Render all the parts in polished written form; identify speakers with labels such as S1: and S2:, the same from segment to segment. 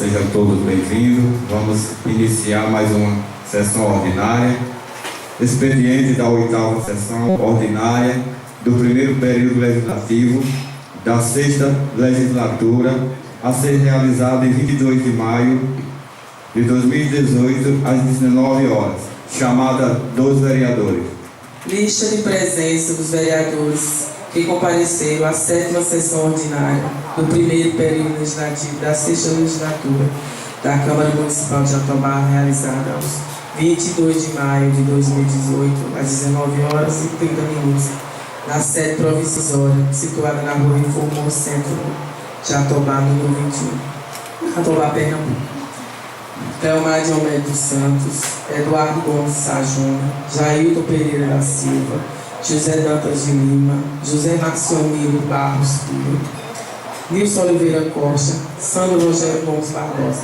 S1: Sejam todos bem-vindos. Vamos iniciar mais uma sessão ordinária. Expediente da 8ª sessão ordinária do primeiro período legislativo da 6ª legislatura, a ser realizada em 22 de maio de 2018, às 19 horas. Chamada dos vereadores.
S2: Lista de presença dos vereadores que compareceram à 7ª sessão ordinária do primeiro período legislativo da 6ª legislatura da Câmara Municipal de Jatobá, realizada aos 22 de maio de 2018, às 19 horas e 30 minutos, na sede provisória, situada na rua Reformoso, Centro Jatobá, número 21, Jatobá, Pernambuco. Thelma de Almeida dos Santos, Eduardo Gomes Sá Júnior, Jailton Pereira da Silva, José Dantas de Lima, José Maximiliano Barros Filho, Nilson Oliveira Costa, Sandro Rogério Gomes Barbosa.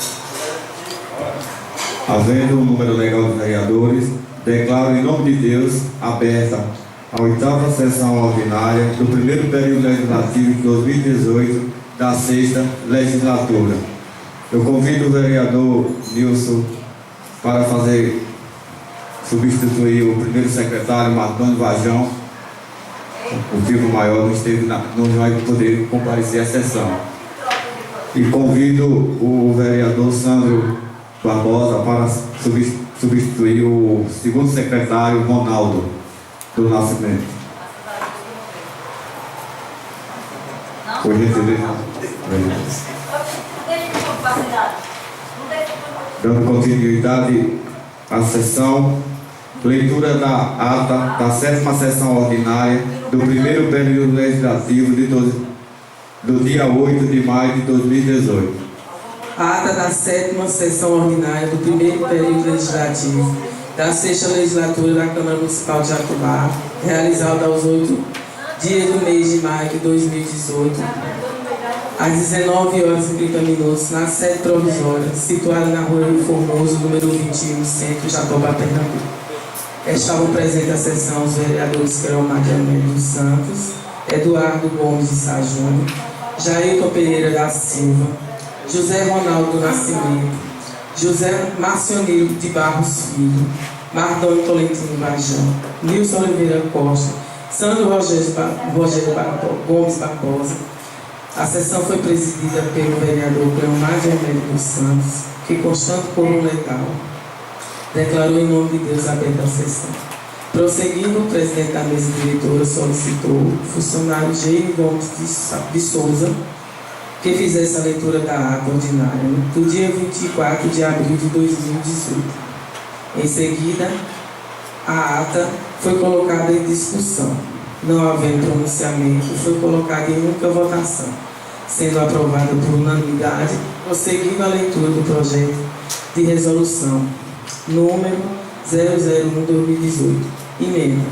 S1: Havendo o número legal de vereadores, declaro em nome de Deus aberta a 8ª sessão ordinária do primeiro período legislativo de 2018 da 6ª legislatura. Eu convido o vereador Nilson para substituir o primeiro secretário, Marconi Vajão. O filho maior não vai poder comparecer à sessão. E convido o vereador Sandro Barbosa para substituir o segundo secretário, Ronaldo do Nascimento. Por gentileza. Dando continuidade à sessão, leitura da ata da 7ª sessão ordinária do primeiro período legislativo do dia 8 de maio de 2018.
S2: A ata da 7ª sessão ordinária do primeiro período legislativo da 6ª legislatura da Câmara Municipal de Jatobá, realizada aos 8 dias do mês de maio de 2018, às 19 horas e 30 minutos, na sede provisória, situada na rua Reformoso, número 21, Centro Jatobá, Pernambuco. Estavam presentes à sessão os vereadores Thelma de Almeida dos Santos, Eduardo Gomes de Sá Júnior, Jailton Pereira da Silva, José Ronaldo do Nascimento, José Marcionilo de Barros Filho, Mardônio Tolentino Bajão, Nilson Oliveira Costa, Sandro Rogério Gomes Barbosa. A sessão foi presidida pelo vereador Thelma de Almeida dos Santos, que, constando por um legal, declarou em nome de Deus aberta a sessão. Prosseguindo, o presidente da mesa diretora solicitou o funcionário Jaime Gomes de Souza que fizesse a leitura da ata ordinária do dia 24 de abril de 2018. Em seguida, a ata foi colocada em discussão. Não havendo pronunciamento, foi colocada em única votação, sendo aprovada por unanimidade, prosseguindo a leitura do projeto de resolução número 001/2018. Emenda.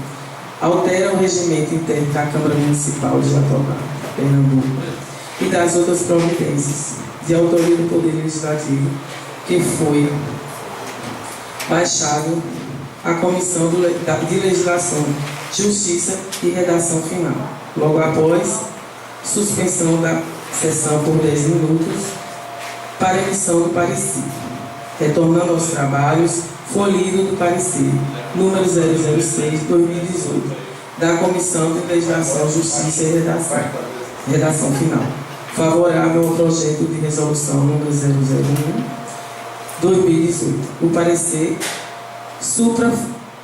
S2: Altera o regimento interno da Câmara Municipal de Jatobá, Pernambuco, e das outras providências de autoria do Poder Legislativo, que foi baixado à Comissão de Legislação, Justiça e Redação Final. Logo após, suspensão da sessão por 10 minutos para emissão do parecer. Retornando aos trabalhos, folido do parecer número 006/2018 da Comissão de Legislação, Justiça e Redação Final. Favorável ao projeto de resolução número 001/2018. O parecer supra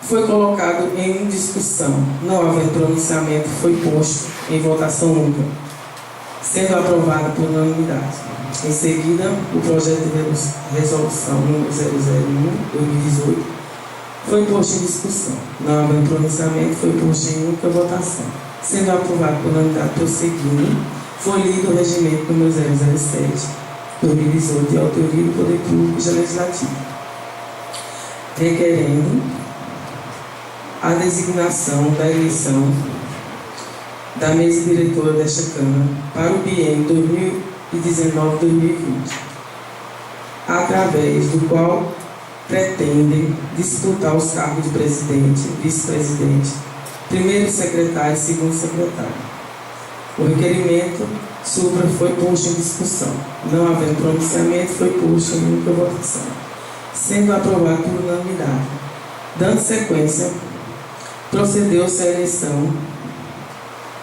S2: foi colocado em discussão. Não havendo pronunciamento, foi posto em votação única, sendo aprovada por unanimidade. Em seguida, o projeto de resolução número 001/2018 foi posto em discussão. Não havendo pronunciamento, foi posto em única votação, sendo aprovado por unanimidade. Prosseguindo, foi lido o regimento número 007/2018 de autoria do Poder Público e Legislativo, requerendo a designação da eleição da mesa diretora desta Câmara para o biênio 2019-2020, através do qual pretendem disputar os cargos de presidente, vice-presidente, primeiro secretário e segundo secretário. O requerimento supra foi posto em discussão. Não havendo pronunciamento, foi posto em única votação, sendo aprovado por unanimidade. Dando sequência, procedeu-se à eleição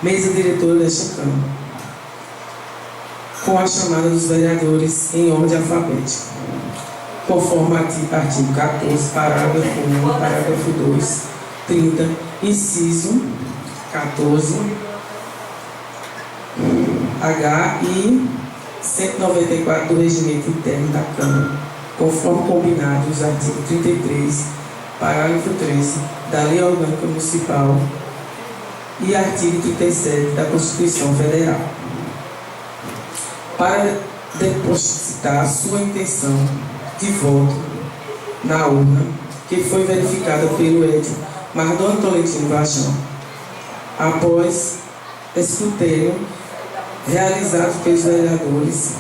S2: mesa diretora desta Câmara, com a chamada dos vereadores em ordem alfabética, conforme artigo 14, parágrafo 1, parágrafo 2, 30, inciso 14, H e 194 do Regimento Interno da Câmara, conforme combinado os artigos 33, parágrafo 13 da Lei Orgânica Municipal e artigo 37 da Constituição Federal, para depositar sua intenção de voto na urna, que foi verificada pelo Edio Mardoni Tolentino Vajão, após escrutínio realizado pelos vereadores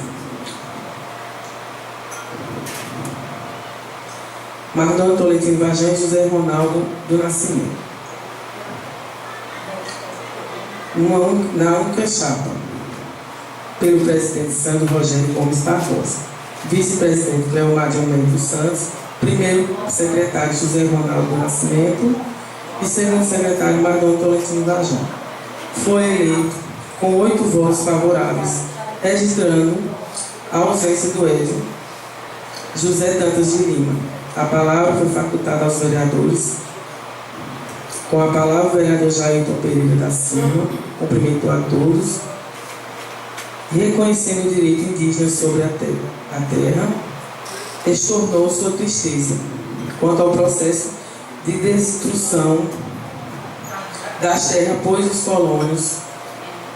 S2: Mardoni Tolentino Vajão e José Ronaldo do Nascimento, na única chapa, pelo presidente Sandro Rogério Gomes Barbosa, vice-presidente Cleomar de Almeida dos Santos, primeiro secretário José Ronaldo do Nascimento e segundo secretário Mardoni Tolentino Vajão. Foi eleito com 8 votos favoráveis, registrando a ausência do Edio José Dantas de Lima. A palavra foi facultada aos vereadores. Com a palavra, o vereador Jailton Pereira da Silva cumprimentou a todos, reconhecendo o direito indígena sobre a terra, extornou sua tristeza quanto ao processo de destruição das terras, pois os colônios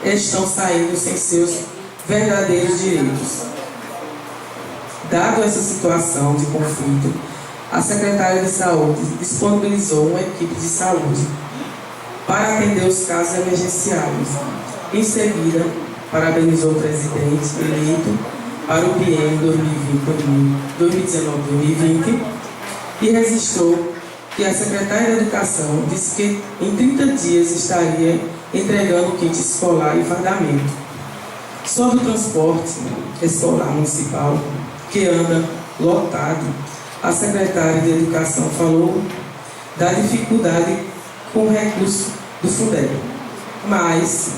S2: estão saindo sem seus verdadeiros direitos. Dado essa situação de conflito, a secretária de Saúde disponibilizou uma equipe de saúde para atender os casos emergenciais. Em seguida, parabenizou o presidente eleito para o biênio 2019-2020 e registrou que a secretária de Educação disse que em 30 dias estaria entregando kit escolar e fardamento. Sobre o transporte escolar municipal, que anda lotado, a secretária de Educação falou da dificuldade com o recurso do Fundeb, mas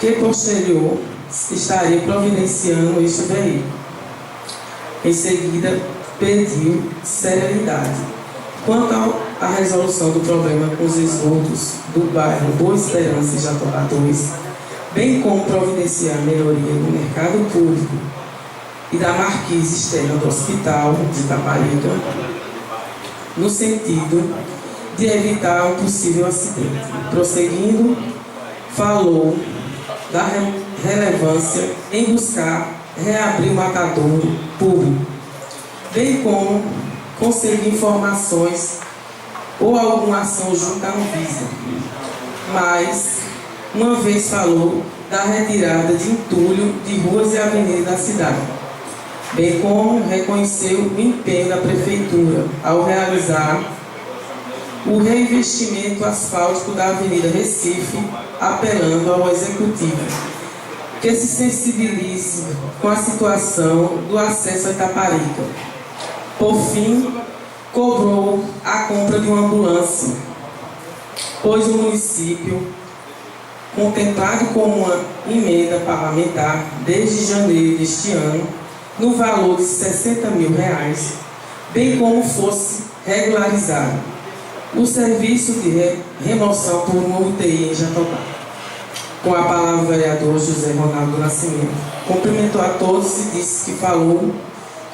S2: que posterior estaria providenciando este veículo. Em seguida, pediu serenidade quanto à resolução do problema com os esgotos do bairro Boa Esperança e Jatobá 2, bem como providenciar melhoria no mercado público e da marquise externa do Hospital de Itaparica, no sentido de evitar um possível acidente. Prosseguindo, falou da relevância em buscar reabrir o matadouro público, bem como conseguir informações ou alguma ação junto à Anvisa. Mas, uma vez falou da retirada de entulho de ruas e avenidas da cidade, bem como reconheceu o empenho da Prefeitura ao realizar o reinvestimento asfáltico da Avenida Recife, apelando ao Executivo que se sensibilize com a situação do acesso a Itaparica. Por fim, cobrou a compra de uma ambulância, pois o município, contemplado com uma emenda parlamentar desde janeiro deste ano, no valor de R$60 mil, bem como fosse regularizado o serviço de remoção por uma UTI em Jatobá. Com a palavra o vereador José Ronaldo do Nascimento cumprimentou a todos e disse que falou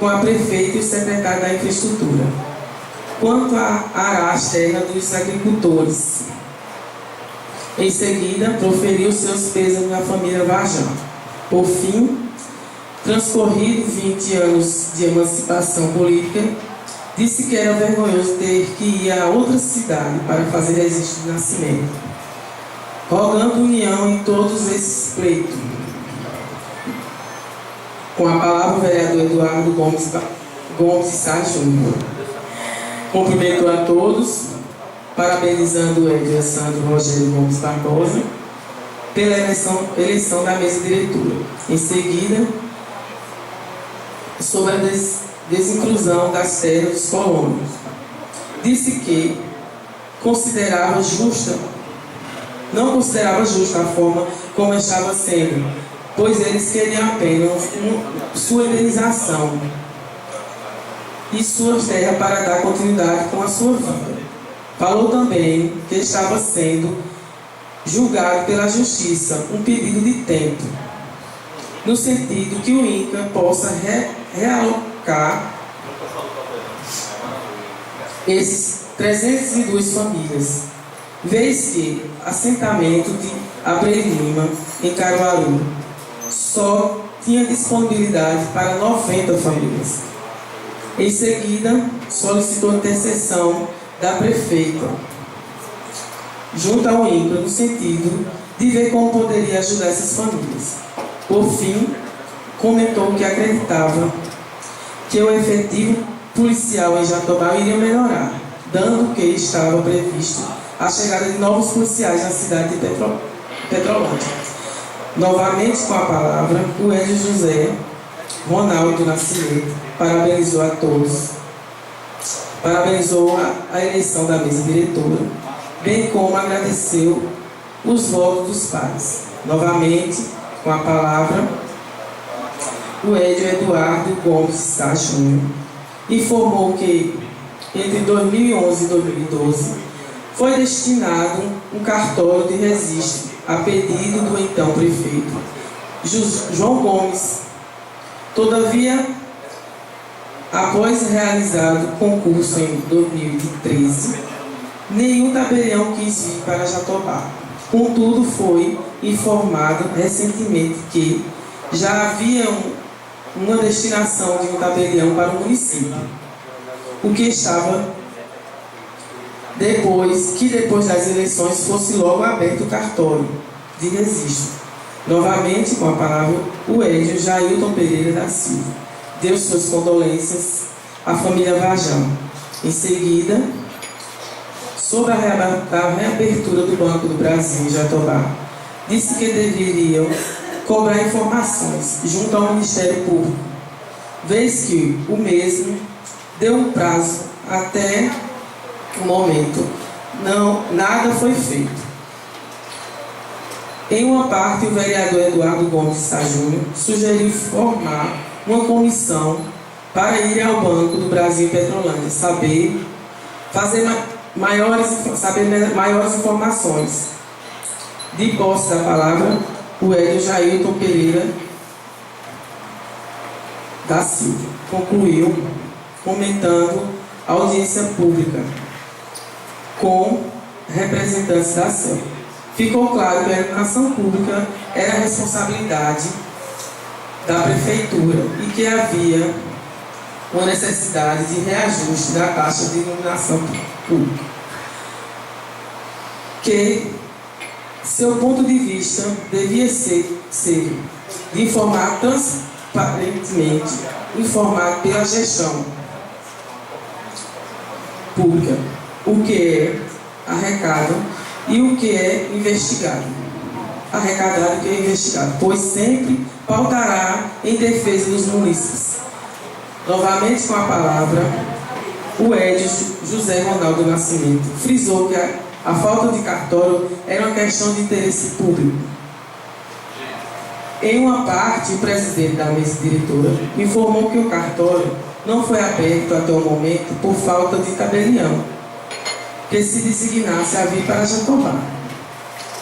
S2: com a prefeita e o secretário da Infraestrutura quanto a arar as terras dos agricultores. Em seguida, proferiu seus pêsames na família Vajão. Por fim, transcorrido 20 anos de emancipação política, disse que era vergonhoso ter que ir a outra cidade para fazer registro de nascimento, rogando união em todos esses pleitos. Com a palavra o vereador Eduardo Gomes Sá Júnior cumprimentou a todos, parabenizando o Edio Sandro Rogério Gomes Barbosa pela eleição da mesa diretora. Em seguida, sobre a desinclusão das terras dos colonos. Disse que não considerava justa a forma como estava sendo, pois eles queriam apenas sua indenização e suas terras para dar continuidade com a sua vida. Falou também que estava sendo julgado pela justiça um pedido de tempo, no sentido que o INCRA possa realocar esses 302 famílias, vez que assentamento de Abreu Lima, em Caruaru, só tinha disponibilidade para 90 famílias. Em seguida, solicitou intercessão da prefeita junto ao INCRA, no sentido de ver como poderia ajudar essas famílias. Por fim, comentou que acreditava que o efetivo policial em Jatobá iria melhorar, dando que estava previsto a chegada de novos policiais na cidade de Petrolândia. Novamente com a palavra, o Edio José Ronaldo Nascimento parabenizou a todos, parabenizou a eleição da mesa diretora, bem como agradeceu os votos dos pais. Novamente, com a palavra, o Edio Eduardo Gomes Sá Júnior informou que entre 2011 e 2012 foi destinado um cartório de registro a pedido do então prefeito João Gomes. Todavia, após realizado o concurso em 2013, nenhum tabelião quis vir para Jatobá. Contudo, foi informado recentemente que já havia uma destinação de um tabelião para o município, o que estava depois das eleições fosse logo aberto o cartório de registro. Novamente, com a palavra, o Edio Jailton Pereira da Silva deu suas condolências à família Vajão. Em seguida, sobre a reabertura do Banco do Brasil em Jatobá, disse que deveriam cobrar informações junto ao Ministério Público, vez que o mesmo deu um prazo até o momento. Nada foi feito. Em uma parte, o vereador Eduardo Gomes Sá Júnior sugeriu formar uma comissão para ir ao Banco do Brasil em Petrolândia, saber maiores informações. De posse da palavra, o Edio Jailton Pereira da Silva concluiu comentando a audiência pública com representantes da SEL. Ficou claro que a iluminação pública era a responsabilidade da prefeitura e que havia uma necessidade de reajuste da taxa de iluminação pública. Que seu ponto de vista devia ser de informar transparentemente, informado pela gestão pública, o que é arrecado e o que é investigado. Arrecadado e o que é investigado, pois sempre pautará em defesa dos munícipes. Novamente com a palavra, o Edio José Ronaldo Nascimento frisou que a falta de cartório era uma questão de interesse público. Em uma parte, o presidente da mesa diretora informou que o cartório não foi aberto até o momento por falta de tabelião que se designasse a vir para Jatobá.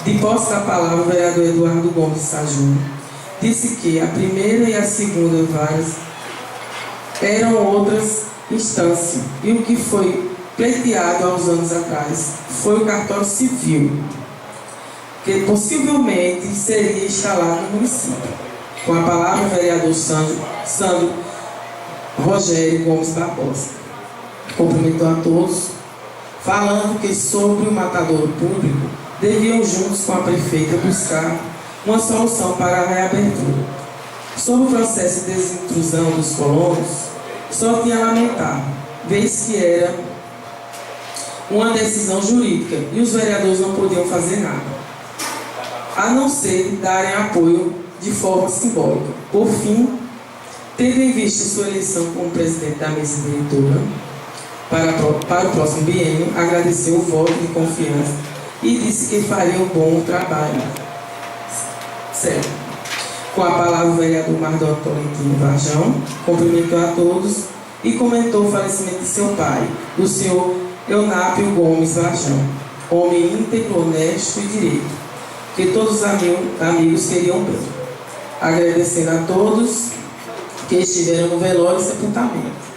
S2: De posse da palavra, o vereador Eduardo Gomes Sá Júnior disse que a primeira e a segunda varas eram outras instâncias e o que foi pleiteado há uns anos atrás foi o cartório civil, que possivelmente seria instalado no município. Com a palavra, o vereador Sandro Rogério Gomes Barbosa cumprimentou a todos, falando que sobre o matadouro público deviam juntos com a prefeita buscar uma solução para a reabertura. Sobre o processo de desintrusão dos colonos, só tinha a lamentar, vez que era uma decisão jurídica e os vereadores não podiam fazer nada. a não ser darem apoio de forma simbólica. Por fim, tendo em vista sua eleição como presidente da mesa diretora para o próximo biênio, agradeceu o voto de confiança e disse que faria um bom trabalho. Certo. Com a palavra o vereador Mardônio Tolentino Varjão cumprimentou a todos e comentou o falecimento de seu pai, o senhor Eunápio Gomes Varjão, homem íntegro, honesto e direito, que todos os amigos queriam bem, agradecendo a todos que estiveram no velório e sepultamento.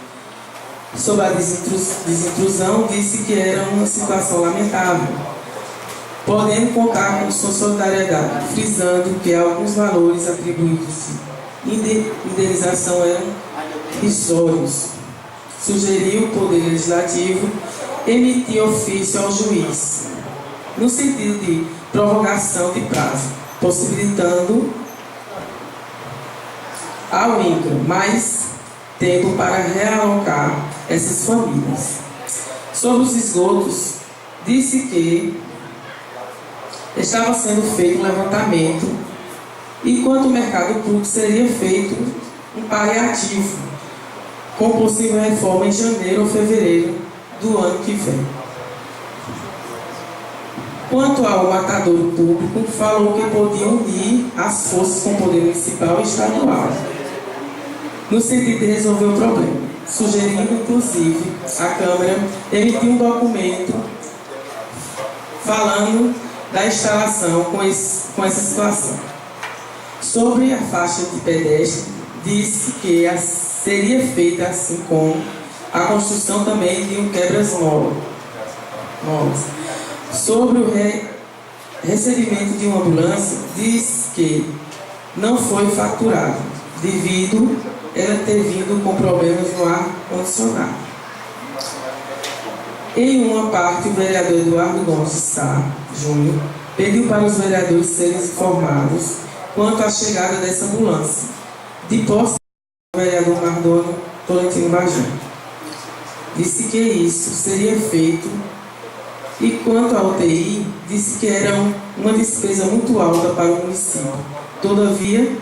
S2: Sobre a desintrusão, disse que era uma situação lamentável, podendo contar com sua solidariedade, frisando que alguns valores atribuídos de indenização eram irrisórios. Sugeriu o Poder Legislativo emitir ofício ao juiz, no sentido de prorrogação de prazo, possibilitando ao INCRA mais tempo para realocar essas famílias. Sobre os esgotos, disse que estava sendo feito um levantamento e quanto ao mercado público seria feito um paliativo com possível reforma em janeiro ou fevereiro do ano que vem. Quanto ao matadouro público, falou que podia unir as forças com o poder municipal e estadual, no sentido de resolver o problema, sugerindo, inclusive, a Câmara emitir um documento falando da instalação com essa situação. Sobre a faixa de pedestre, disse que seria feita assim como a construção também de um quebra-molas. Sobre o recebimento de uma ambulância, diz que não foi faturado, devido ela ter vindo com problemas no ar-condicionado. Em uma parte, o vereador Eduardo Gomes de Sá Júnior pediu para os vereadores serem informados quanto à chegada dessa ambulância, de posse do vereador Mardônio Tolentino Varjão. Disse que isso seria feito. E quanto à UTI, disse que era uma despesa muito alta para o município. Todavia,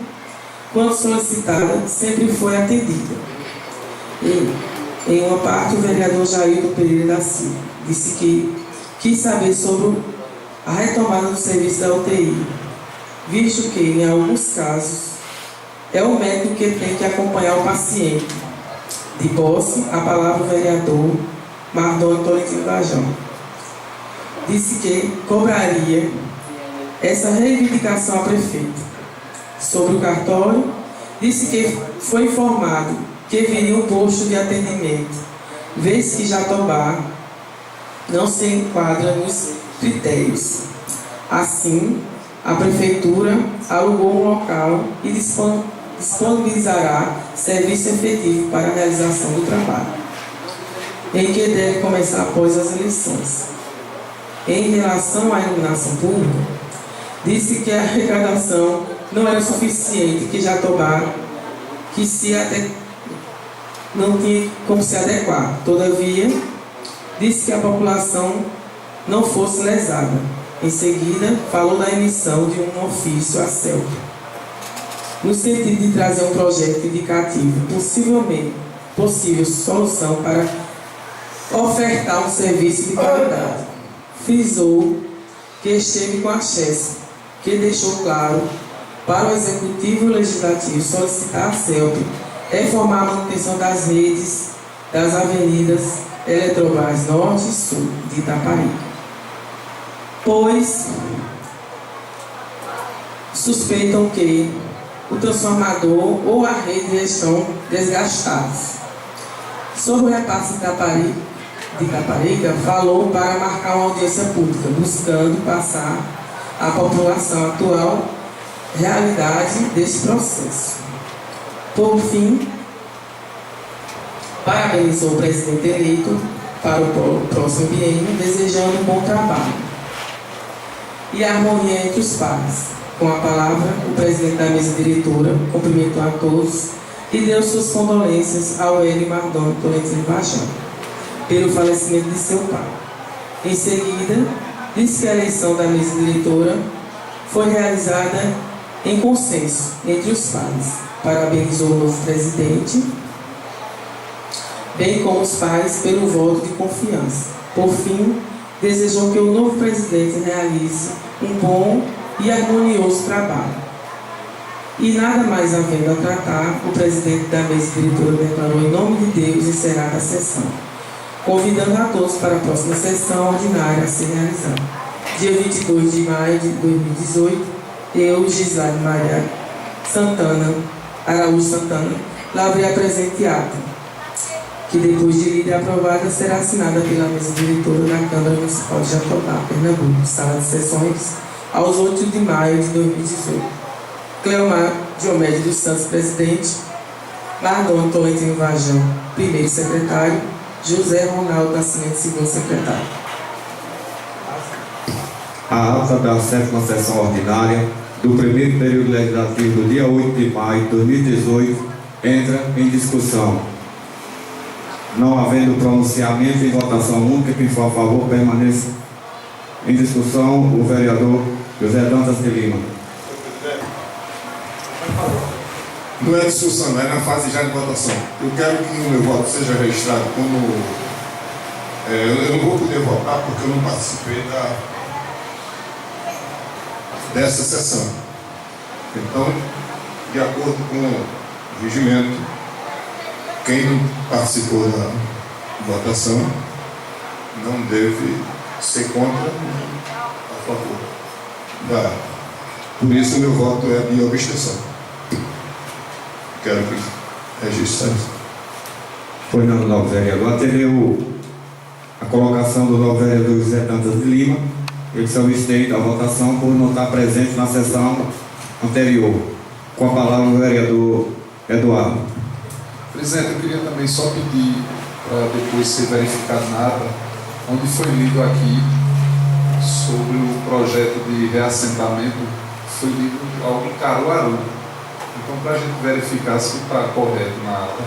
S2: quando solicitada, sempre foi atendida. E, em uma parte, o vereador Jailton Pereira da Silva disse que quis saber sobre a retomada do serviço da UTI, visto que, em alguns casos, é o médico que tem que acompanhar o paciente. De posse, a palavra o vereador Mardônio Tolentino Varjão. Disse que cobraria essa reivindicação à prefeita. Sobre o cartório, disse que foi informado que viria um posto de atendimento, vez que Jatobá não se enquadra nos critérios. Assim, a prefeitura alugou um local e disponibilizará serviço efetivo para a realização do trabalho, em que deve começar após as eleições. Em relação à iluminação pública, disse que a arrecadação não era suficiente, que Jatobá não tinha como se adequar. Todavia, disse que a população não fosse lesada. Em seguida, falou da emissão de um ofício à CELP, no sentido de trazer um projeto indicativo, possível solução para ofertar um serviço de qualidade. Frisou que esteve com a CHESP, que deixou claro para o Executivo e o Legislativo solicitar a CELP reformar a manutenção das redes das avenidas Eletrobras Norte e Sul de Itaparica, pois suspeitam que o transformador ou a rede já estão desgastados. Sobre o repasse de Itaparica, falou para marcar uma audiência pública, buscando passar à população atual realidade deste processo. Por fim, parabenizou o presidente eleito para o próximo biênio, desejando um bom trabalho e harmonia entre os pares. Com a palavra, o presidente da mesa diretora cumprimentou a todos e deu suas condolências ao Hélio Mardônio Tolentino Varjão pelo falecimento de seu pai. Em seguida, disse que a eleição da mesa diretora foi realizada em consenso entre os pares. Parabenizou o novo presidente, bem como os pares, pelo voto de confiança. Por fim, desejou que o novo presidente realize um bom e harmonioso trabalho. E nada mais havendo a tratar, o presidente da mesa diretora declarou em nome de Deus encerrada a sessão, convidando a todos para a próxima sessão ordinária a ser realizada. Dia 22 de maio de 2018, eu, Gislaine Maria Araújo Santana, lavrei a presente ata, que depois de lida e aprovada será assinada pela mesa diretora da Câmara Municipal de Jatobá, Pernambuco, sala de sessões, aos 8 de maio de 2018. Cleomar Diomédio dos Santos, presidente. Mardon Tolentino Vajão, primeiro secretário. José Ronaldo Nascimento, segundo secretário.
S1: A ata da 7ª sessão ordinária do primeiro período legislativo do dia 8 de maio de 2018 entra em discussão. Não havendo pronunciamento em votação única, quem for a favor permaneça em discussão o vereador José Dantas de Lima.
S3: Não é discussão, é na fase já de votação. Eu quero que o meu voto seja registrado como... eu não vou poder votar porque eu não participei dessa sessão. Então, de acordo com o regimento, quem não participou da votação não deve ser contra nem a favor. Por isso, o meu voto é de abstenção. Quero que registre.
S1: Pois não, novo vereador. Atendeu a colocação do novo vereador José Dantas de Lima. Ele se abstém da votação por não estar presente na sessão anterior. Com a palavra o vereador Eduardo.
S4: Presidente, eu queria também só pedir para depois ser verificado na ata, onde foi lido aqui sobre o projeto de reassentamento, foi lido algo em Caruaru. Então, para a gente verificar se está correto na ata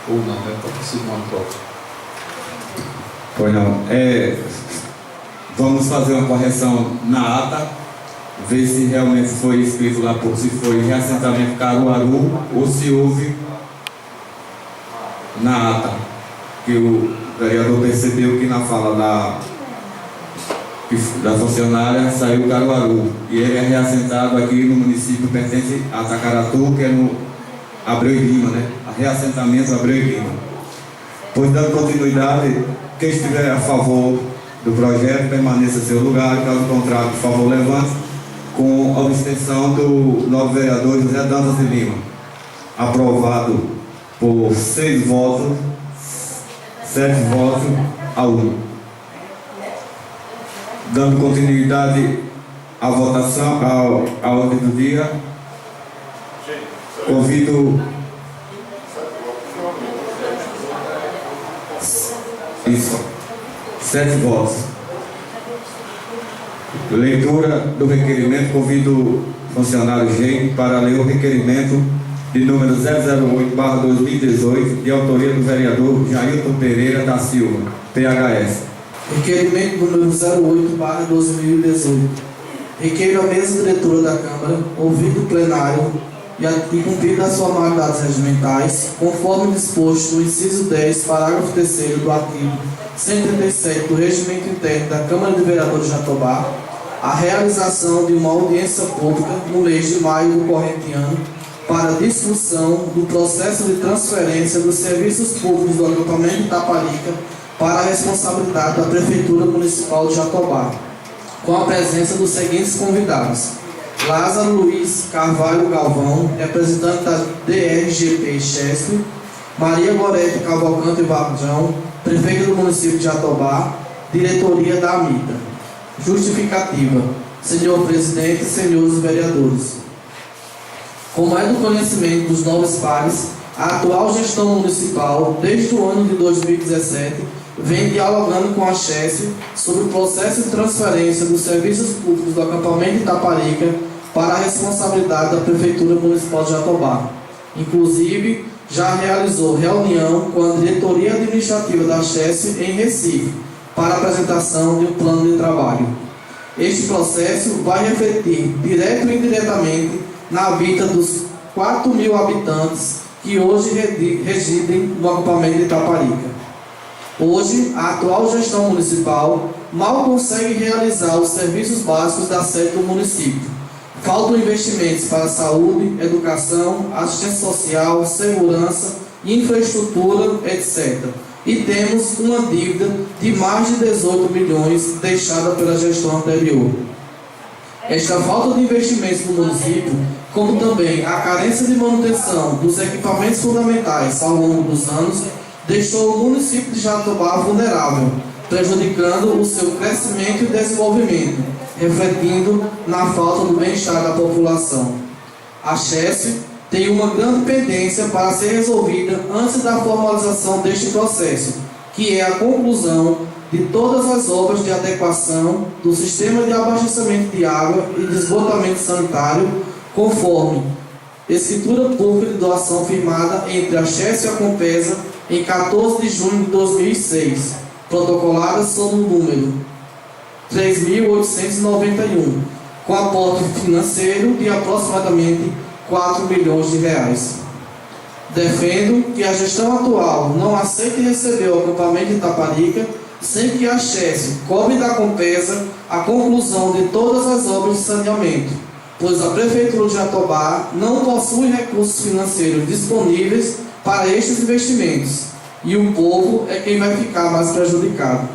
S4: ou não, né? Pode ser uma troca.
S1: Pois não. Vamos fazer uma correção na ata, ver se realmente foi escrito lá, se foi reassentamento Caruaru ou se houve na ata, que o vereador percebeu que na fala da funcionária saiu Caruaru, e ele é reassentado aqui no município pertence a Tacaratu, que é no Abreu e Lima, né? Reassentamento Abreu e Lima. Pois, dando continuidade, quem estiver a favor do projeto permaneça em seu lugar, caso contrário, por favor, levante, com a abstenção do novo vereador José Dantas de Lima. Aprovado por 6 votos, 7 votos a 1. Dando continuidade à votação, à ordem do dia, convido isso, 7 votos. Leitura do requerimento, convido o funcionário Gene para ler o requerimento de número 008/2018, de autoria do vereador Jailton Pereira da Silva, PHS.
S5: Requerimento número 08/2018. Requeiro a mesa diretora da Câmara, ouvido o plenário e cumpridas as formalidades regimentais, conforme disposto no inciso 10, parágrafo 3º do artigo 137 do Regimento Interno da Câmara de Vereadores de Jatobá, a realização de uma audiência pública no mês de maio do corrente ano para discussão do processo de transferência dos serviços públicos do acampamento Itaparica para a responsabilidade da Prefeitura Municipal de Jatobá, com a presença dos seguintes convidados: Lázaro Luiz Carvalho Galvão, representante da DRGP Chesp, Maria Gorete Cavalcante Varjão, prefeita do município de Jatobá, diretoria da AMITA. Justificativa: senhor presidente e senhores vereadores, como é do conhecimento dos novos pares, a atual gestão municipal, desde o ano de 2017, vem dialogando com a Chesf sobre o processo de transferência dos serviços públicos do acampamento Itaparica para a responsabilidade da Prefeitura Municipal de Jatobá. Inclusive, já realizou reunião com a diretoria administrativa da Chesf em Recife para apresentação de um plano de trabalho. Este processo vai refletir, direto e indiretamente, na vida dos 4.000 habitantes que hoje residem no acampamento de Itaparica. Hoje, a atual gestão municipal mal consegue realizar os serviços básicos da sede do município. Faltam investimentos para saúde, educação, assistência social, segurança, infraestrutura, etc. E temos uma dívida de mais de 18 milhões deixada pela gestão anterior. Esta falta de investimentos no município, como também a carência de manutenção dos equipamentos fundamentais ao longo dos anos, deixou o município de Jatobá vulnerável, prejudicando o seu crescimento e desenvolvimento, refletindo na falta do bem-estar da população. A Chesf tem uma grande pendência para ser resolvida antes da formalização deste processo, que é a conclusão de todas as obras de adequação do sistema de abastecimento de água e de esgotamento sanitário, conforme escritura pública de doação firmada entre a Chesf e a Compesa em 14 de junho de 2006, protocolada sob o número 3.891, com aporte financeiro de aproximadamente 4 milhões de reais. Defendo que a gestão atual não aceite receber o acampamento de Itaparica sem que a Chesf cobre da Compesa a conclusão de todas as obras de saneamento, pois a Prefeitura de Jatobá não possui recursos financeiros disponíveis para estes investimentos, e o povo é quem vai ficar mais prejudicado.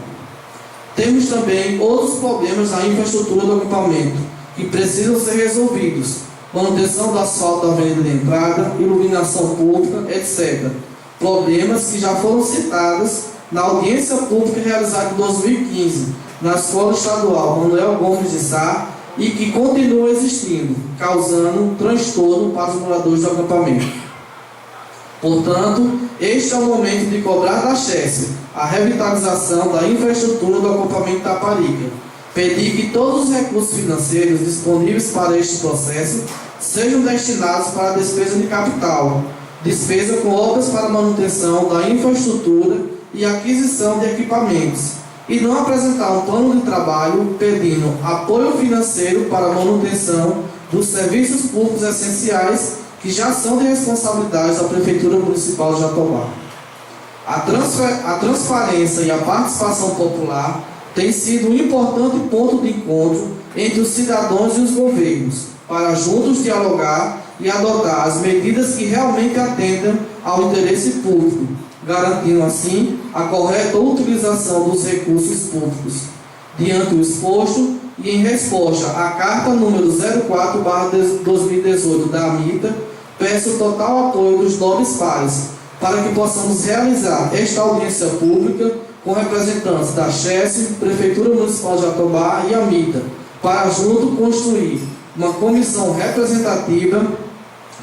S5: Temos também outros problemas na infraestrutura do acampamento, que precisam ser resolvidos: manutenção do asfalto da avenida de entrada, iluminação pública, etc. Problemas que já foram citados na audiência pública realizada em 2015, na Escola Estadual Manuel Gomes de Sá, e que continuam existindo, causando transtorno para os moradores do acampamento. Portanto, este é o momento de cobrar da Chesf a revitalização da infraestrutura do acampamento Itaparica, pedir que todos os recursos financeiros disponíveis para este processo sejam destinados para a despesa de capital, despesa com obras para manutenção da infraestrutura e aquisição de equipamentos, e não apresentar um plano de trabalho pedindo apoio financeiro para a manutenção dos serviços públicos essenciais que já são de responsabilidade da Prefeitura Municipal de Jatobá. A transparência e a participação popular tem sido um importante ponto de encontro entre os cidadãos e os governos, para juntos dialogar e adotar as medidas que realmente atendam ao interesse público, garantindo assim a correta utilização dos recursos públicos. Diante do exposto e em resposta à carta número 04/2018 da AMITA, peço o total apoio dos nobres pares para que possamos realizar esta audiência pública com representantes da Chesf, Prefeitura Municipal de Jatobá e AMITA, para junto construir uma comissão representativa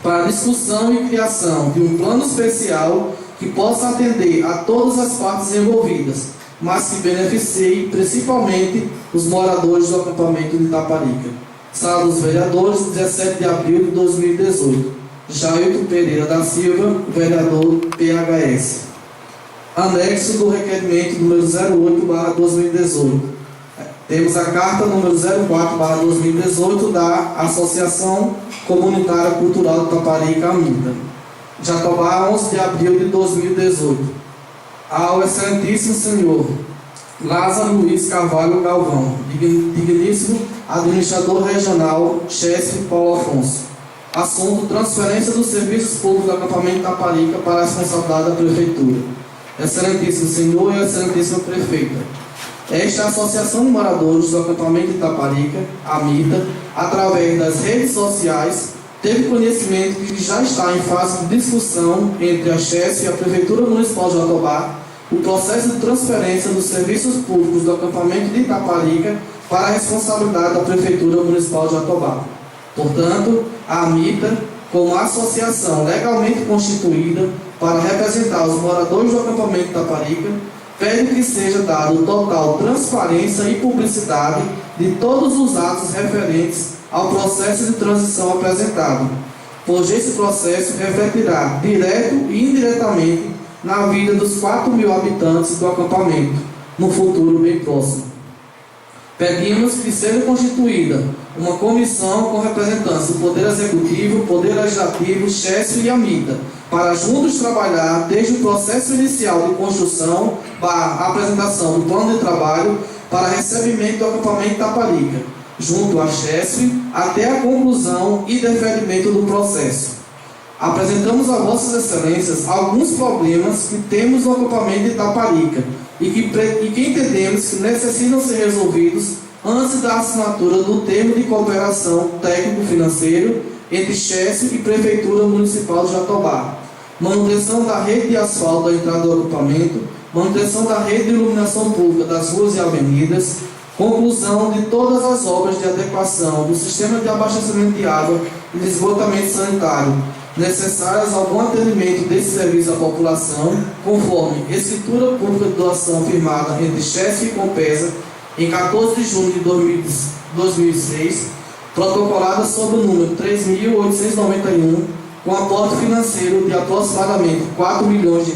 S5: para a discussão e criação de um plano especial que possa atender a todas as partes envolvidas, mas que beneficie principalmente os moradores do acampamento de Itaparica. Sala dos Vereadores, 17 de abril de 2018. Jailton Pereira da Silva, vereador PHS. Anexo do requerimento número 08/2018. Temos a carta número 04/2018 da Associação Comunitária Cultural de Itaparica, AMITA. Jatobá, 11 de abril de 2018. Ao excelentíssimo senhor Lázaro Luiz Carvalho Galvão, digníssimo administrador regional, Chesf Paulo Afonso. Assunto: transferência dos serviços públicos do acampamento Itaparica para a responsabilidade da Prefeitura. Excelentíssimo senhor e excelentíssima prefeita, esta Associação de Moradores do acampamento Itaparica, AMITA, através das redes sociais, teve conhecimento que já está em fase de discussão entre a Chesf e a Prefeitura Municipal de Jatobá o processo de transferência dos serviços públicos do acampamento de Itaparica para a responsabilidade da Prefeitura Municipal de Jatobá. Portanto, a AMITA, como associação legalmente constituída para representar os moradores do acampamento Itaparica, pede que seja dado total transparência e publicidade de todos os atos referentes ao processo de transição apresentado, pois esse processo refletirá direto e indiretamente na vida dos 4.000 habitantes do acampamento, no futuro bem próximo. pedimos que seja constituída uma comissão com representantes do Poder Executivo, Poder Legislativo, CHESF e AMITA, para juntos trabalhar desde o processo inicial de construção para a apresentação do plano de trabalho para recebimento do acampamento Itaparica, junto à CHESF, até a conclusão e deferimento do processo. Apresentamos a Vossas Excelências alguns problemas que temos no acampamento de Itaparica e que entendemos que necessitam ser resolvidos antes da assinatura do termo de cooperação técnico-financeiro entre CHESF e Prefeitura Municipal de Jatobá. Manutenção da rede de asfalto da entrada do acampamento, manutenção da rede de iluminação pública das ruas e avenidas, conclusão de todas as obras de adequação do sistema de abastecimento de água e de esgotamento sanitário necessárias ao bom atendimento desse serviço à população, conforme escritura pública de doação firmada entre CHESF e Compesa em 14 de junho de 2006, protocolada sob o número 3.891, com aporte financeiro de aproximadamente R$ 4 milhões,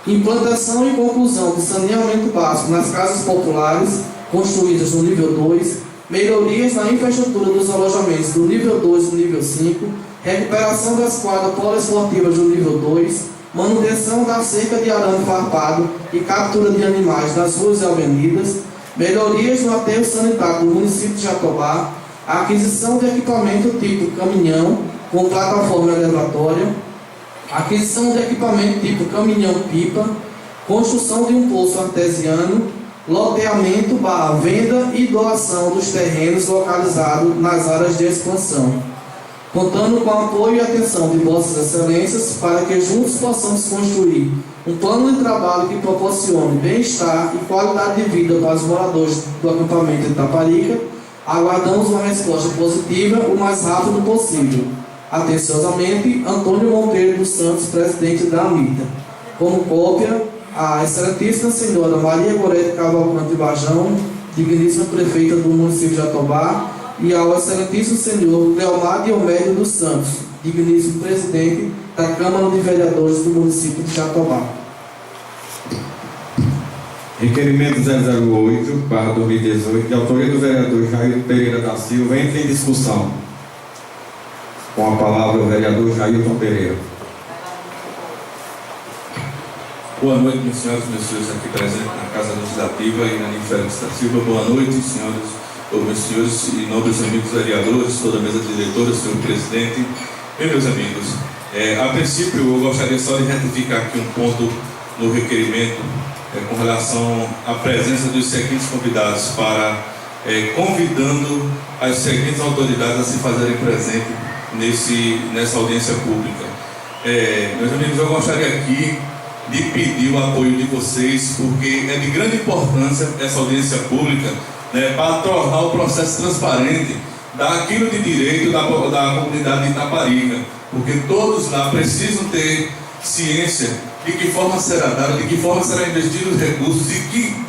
S5: implantação e conclusão de saneamento básico nas casas populares construídas no nível 2, melhorias na infraestrutura dos alojamentos do nível 2 e do nível 5, recuperação das quadras poliesportivas do nível 2, manutenção da cerca de arame farpado e captura de animais nas ruas e avenidas, melhorias no aterro sanitário do município de Jatobá, aquisição de equipamento tipo caminhão com plataforma elevatória, aquisição de equipamento tipo caminhão-pipa, construção de um poço artesiano, loteamento, venda e doação dos terrenos localizados nas áreas de expansão, contando com o apoio e atenção de Vossas Excelências para que juntos possamos construir um plano de trabalho que proporcione bem-estar e qualidade de vida para os moradores do acampamento de Itaparica. Aguardamos uma resposta positiva o mais rápido possível. Atenciosamente, Antônio Monteiro dos Santos, presidente da AMITA. Como cópia, a excelentíssima senhora Maria Gorete Cavalcante Bajão, digníssima prefeita do município de Jatobá, e ao excelentíssimo senhor Leomar Diomédio dos Santos, digníssimo presidente da Câmara de Vereadores do município de Jatobá.
S1: Requerimento 008/2018, de autoria do vereador Jair Pereira da Silva, entra em discussão. Com a palavra o vereador Jailton Pereira.
S6: Boa noite, meus senhores e meus senhores aqui presentes na Casa Legislativa e na Nilo Félix da Silva. Boa noite, senhoras e meus senhores e nobres amigos vereadores, toda a mesa de diretores, senhor presidente. Bem, meus amigos, a princípio eu gostaria só de retificar aqui um ponto no requerimento com relação à presença dos seguintes convidados para convidando as seguintes autoridades a se fazerem presente nessa audiência pública. Meus amigos, eu gostaria aqui de pedir o apoio de vocês, porque é de grande importância essa audiência pública, para tornar o processo transparente daquilo de direito da comunidade de Itaparica, porque todos lá precisam ter ciência de que forma será dada, de que forma será investido os recursos e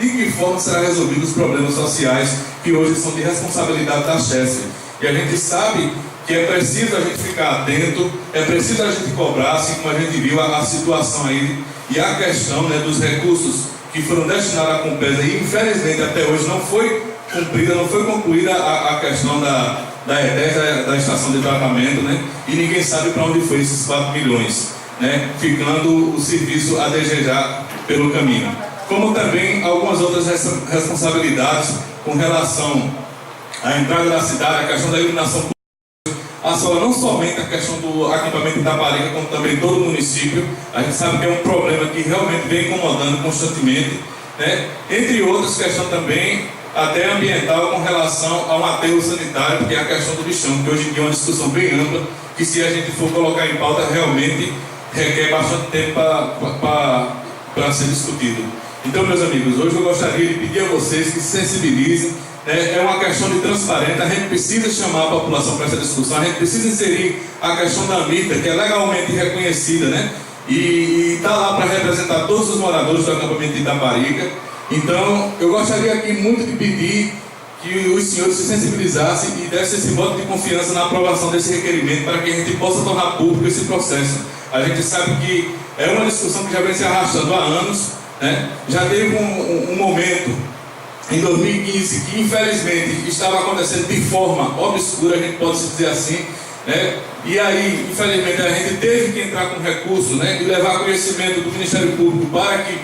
S6: de que forma será resolvidos os problemas sociais que hoje são de responsabilidade da CHESF. E a gente sabe que é preciso a gente ficar atento, é preciso a gente cobrar, assim como a gente viu a situação aí e a questão dos recursos que foram destinados à Compesa, e infelizmente até hoje não foi cumprida, não foi concluída a questão da E10, da estação de tratamento, e ninguém sabe para onde foi esses 4 milhões, ficando o serviço a desejar pelo caminho. Como também algumas outras responsabilidades com relação à entrada da cidade, a questão da iluminação pública, assola não somente a questão do acampamento de Itaparica, como também todo o município. A gente sabe que é um problema que realmente vem incomodando constantemente, entre outras questões também até ambiental com relação a um aterro sanitário, porque é a questão do lixão, que hoje em dia é uma discussão bem ampla, que se a gente for colocar em pauta realmente requer bastante tempo para ser discutido. Então, meus amigos, hoje eu gostaria de pedir a vocês que se sensibilizem. É uma questão de transparência, a gente precisa chamar a população para essa discussão, a gente precisa inserir a questão da AMITA, que é legalmente reconhecida, e está lá para representar todos os moradores do acampamento de Itaparica. Então, eu gostaria aqui muito de pedir que os senhores se sensibilizassem e dessem esse voto de confiança na aprovação desse requerimento, para que a gente possa tornar público esse processo. A gente sabe que é uma discussão que já vem se arrastando há anos, já teve um momento em 2015, que infelizmente estava acontecendo de forma obscura, a gente pode se dizer assim, né? E aí, infelizmente, a gente teve que entrar com recurso, né, e levar conhecimento do Ministério Público para que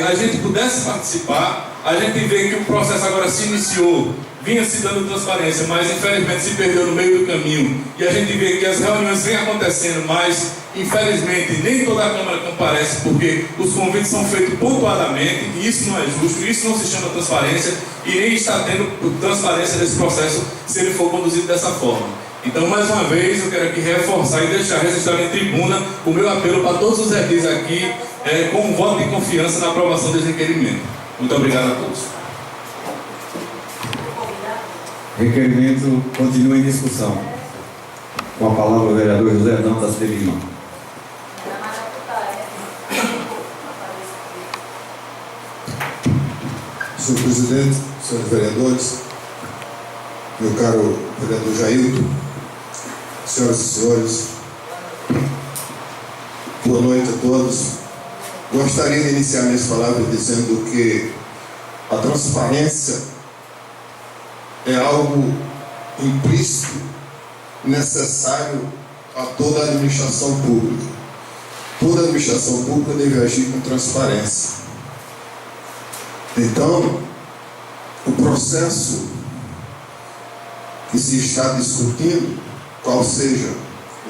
S6: a gente pudesse participar. A gente vê que o processo agora se iniciou, vinha se dando transparência, mas infelizmente se perdeu no meio do caminho. E a gente vê que as reuniões vêm acontecendo, mas infelizmente nem toda a Câmara comparece, porque os convites são feitos pontuadamente, e isso não é justo, isso não se chama transparência, e nem está tendo transparência desse processo se ele for conduzido dessa forma. Então, mais uma vez, eu quero aqui reforçar e deixar registrado em tribuna o meu apelo para todos os edis aqui, com um voto de confiança na aprovação desse requerimento. Muito obrigado a todos.
S1: Requerimento continua em discussão. Com a palavra o vereador José Dantas de Lima.
S3: Senhor presidente, senhores vereadores, meu caro vereador Jailton, senhoras e senhores, boa noite a todos. Gostaria de iniciar minhas palavras dizendo que a transparência é algo implícito, necessário a toda a administração pública. Toda a administração pública deve agir com transparência. Então, o processo que se está discutindo, qual seja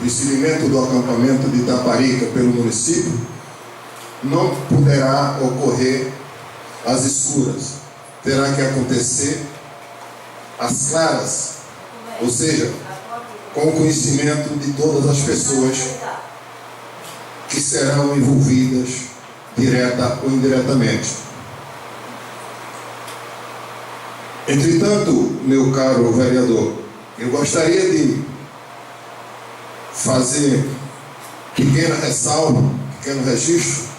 S3: o recebimento do acampamento de Itaparica pelo município, não poderá ocorrer às escuras. Terá que acontecer às claras, ou seja, com o conhecimento de todas as pessoas que serão envolvidas, direta ou indiretamente. Entretanto, meu caro vereador, eu gostaria de fazer pequena ressalva, pequeno registro,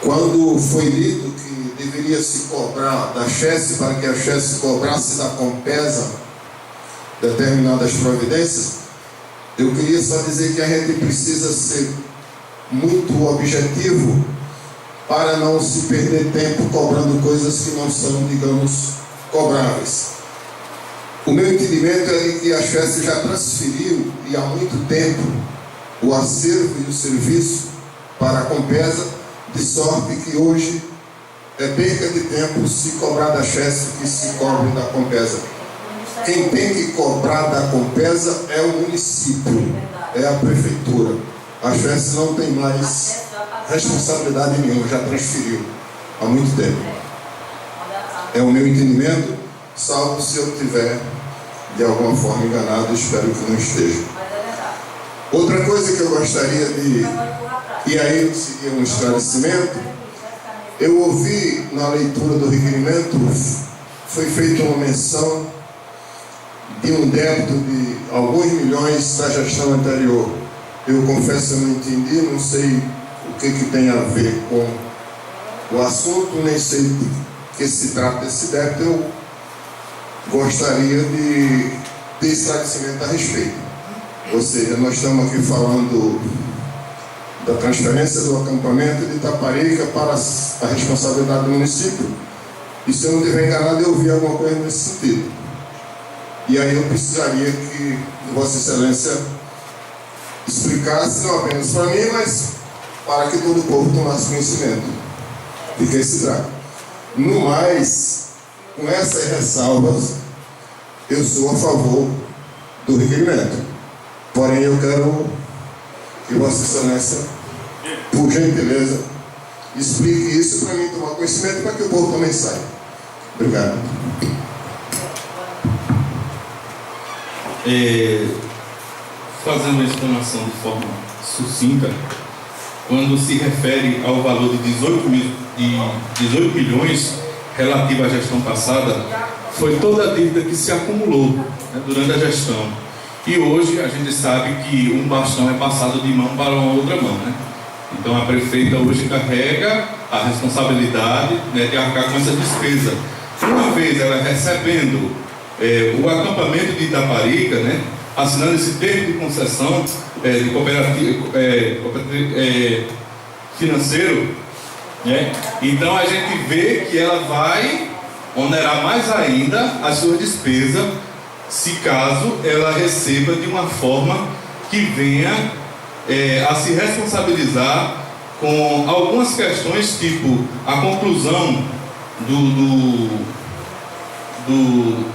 S3: quando foi dito que deveria se cobrar da Chesse para que a Chesse cobrasse da Compesa determinadas providências. Eu queria só dizer que a gente precisa ser muito objetivo para não se perder tempo cobrando coisas que não são, digamos, cobráveis. O meu entendimento é de que a Chesse já transferiu, e há muito tempo, o acervo e o serviço para a Compesa, de sorte que hoje é perca de tempo se cobrar da Chesse que se cobre da Compesa. Quem tem que cobrar da Compesa é o município, é a prefeitura. A Chesse não tem mais responsabilidade nenhuma, já transferiu há muito tempo. É o meu entendimento, salvo se eu tiver de alguma forma enganado, espero que não esteja. Outra coisa que eu gostaria de, e aí seria um esclarecimento, eu ouvi na leitura do requerimento, foi feita uma menção de um débito de alguns milhões da gestão anterior. Eu confesso, eu não entendi, não sei o que tem a ver com o assunto, nem sei de que se trata desse débito. Eu gostaria de ter esclarecimento a respeito. Ou seja, nós estamos aqui falando da transferência do acampamento de Itaparica para a responsabilidade do município, e se eu não estiver enganado, eu ouvi alguma coisa nesse sentido. E aí eu precisaria que Vossa Excelência explicasse, não apenas para mim, mas para que todo o povo tomasse conhecimento de que se trata. No mais, com essas ressalvas, eu sou a favor do requerimento. Porém, eu quero que Vossa Excelência, por gentileza, explique isso para mim tomar conhecimento, para que o povo também saiba. Obrigado.
S6: Fazendo uma explanação de forma sucinta, quando se refere ao valor de 18 milhões relativo à gestão passada, foi toda a dívida que se acumulou, né, durante a gestão. E hoje a gente sabe que um bastão é passado de mão para uma outra mão, né? Então a prefeita hoje carrega a responsabilidade, né, de arcar com essa despesa. Uma vez ela recebendo o acampamento de Itaparica, né, assinando esse termo de concessão de cooperativa financeiro, né? Então a gente vê que ela vai onerar mais ainda as suas despesas, se caso ela receba de uma forma que venha a se responsabilizar com algumas questões, tipo a conclusão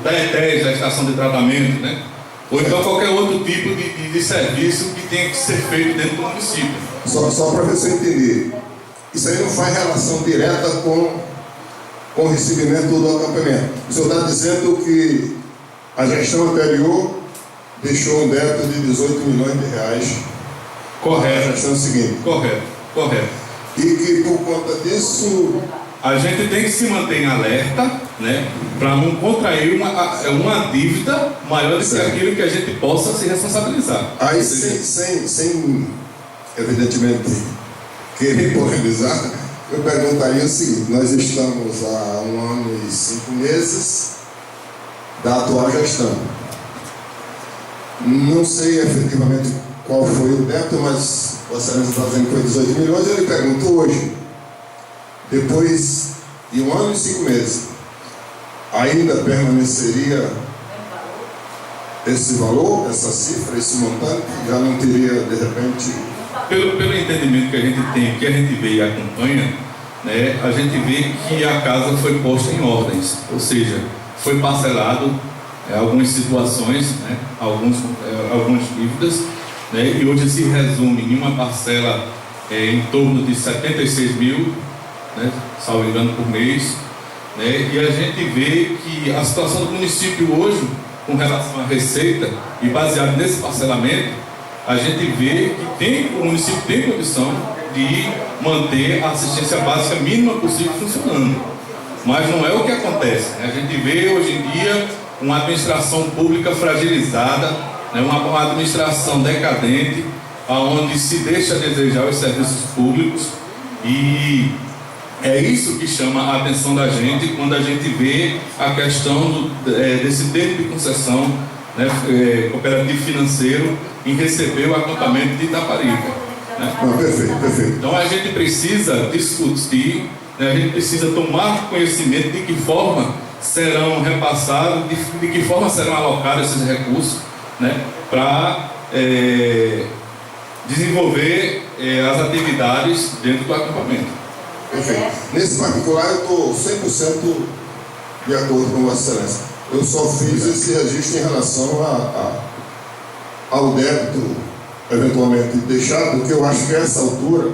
S6: da ETES, da estação de tratamento, né? Ou então qualquer outro tipo de serviço que tenha que ser feito dentro do município.
S3: Só para você entender, isso aí não faz relação direta com o recebimento do acampamento. O senhor está dizendo que a gestão anterior deixou um débito de 18 milhões de reais.
S6: Correto.
S3: A gestão seguinte.
S6: Correto.
S3: E que por conta disso
S6: a gente tem que se manter em alerta, né, para não contrair uma dívida maior do que aquilo que a gente possa se responsabilizar.
S3: Aí, sem evidentemente querer polemizar, eu perguntaria o seguinte: nós estamos há 1 ano e 5 meses da atual gestão. Não sei efetivamente qual foi o débito, mas o Excelência está dizendo que foi 18 milhões. Eu lhe pergunto hoje, depois de 1 ano e 5 meses, ainda permaneceria esse valor, essa cifra, esse montante? Já não teria, de repente...
S6: Pelo entendimento que a gente tem, que a gente vê e acompanha, né, a gente vê que a casa foi posta em ordens, ou seja, foi parcelado algumas situações, né, algumas dívidas, né, e hoje se resume em uma parcela em torno de 76 mil, né, salvo engano, por mês, né, e a gente vê que a situação do município hoje, com relação à receita, e baseado nesse parcelamento, a gente vê que o município tem condição de manter a assistência básica mínima possível funcionando. Mas não é o que acontece, né? A gente vê hoje em dia uma administração pública fragilizada, né? Uma administração decadente, onde se deixa a desejar os serviços públicos, e é isso que chama a atenção da gente quando a gente vê a questão desse termo de concessão, né, cooperativo financeiro, em receber o acampamento de Itaparica, né?
S3: Não, perfeito.
S6: Então a gente precisa discutir, né, a gente precisa tomar conhecimento de que forma serão repassados, de que forma serão alocados esses recursos, né, para desenvolver as atividades dentro do acampamento.
S3: Perfeito. Nesse particular eu estou 100% de acordo com Vossa Excelência. Eu só fiz esse registro em relação ao débito eventualmente deixado, porque eu acho que a essa altura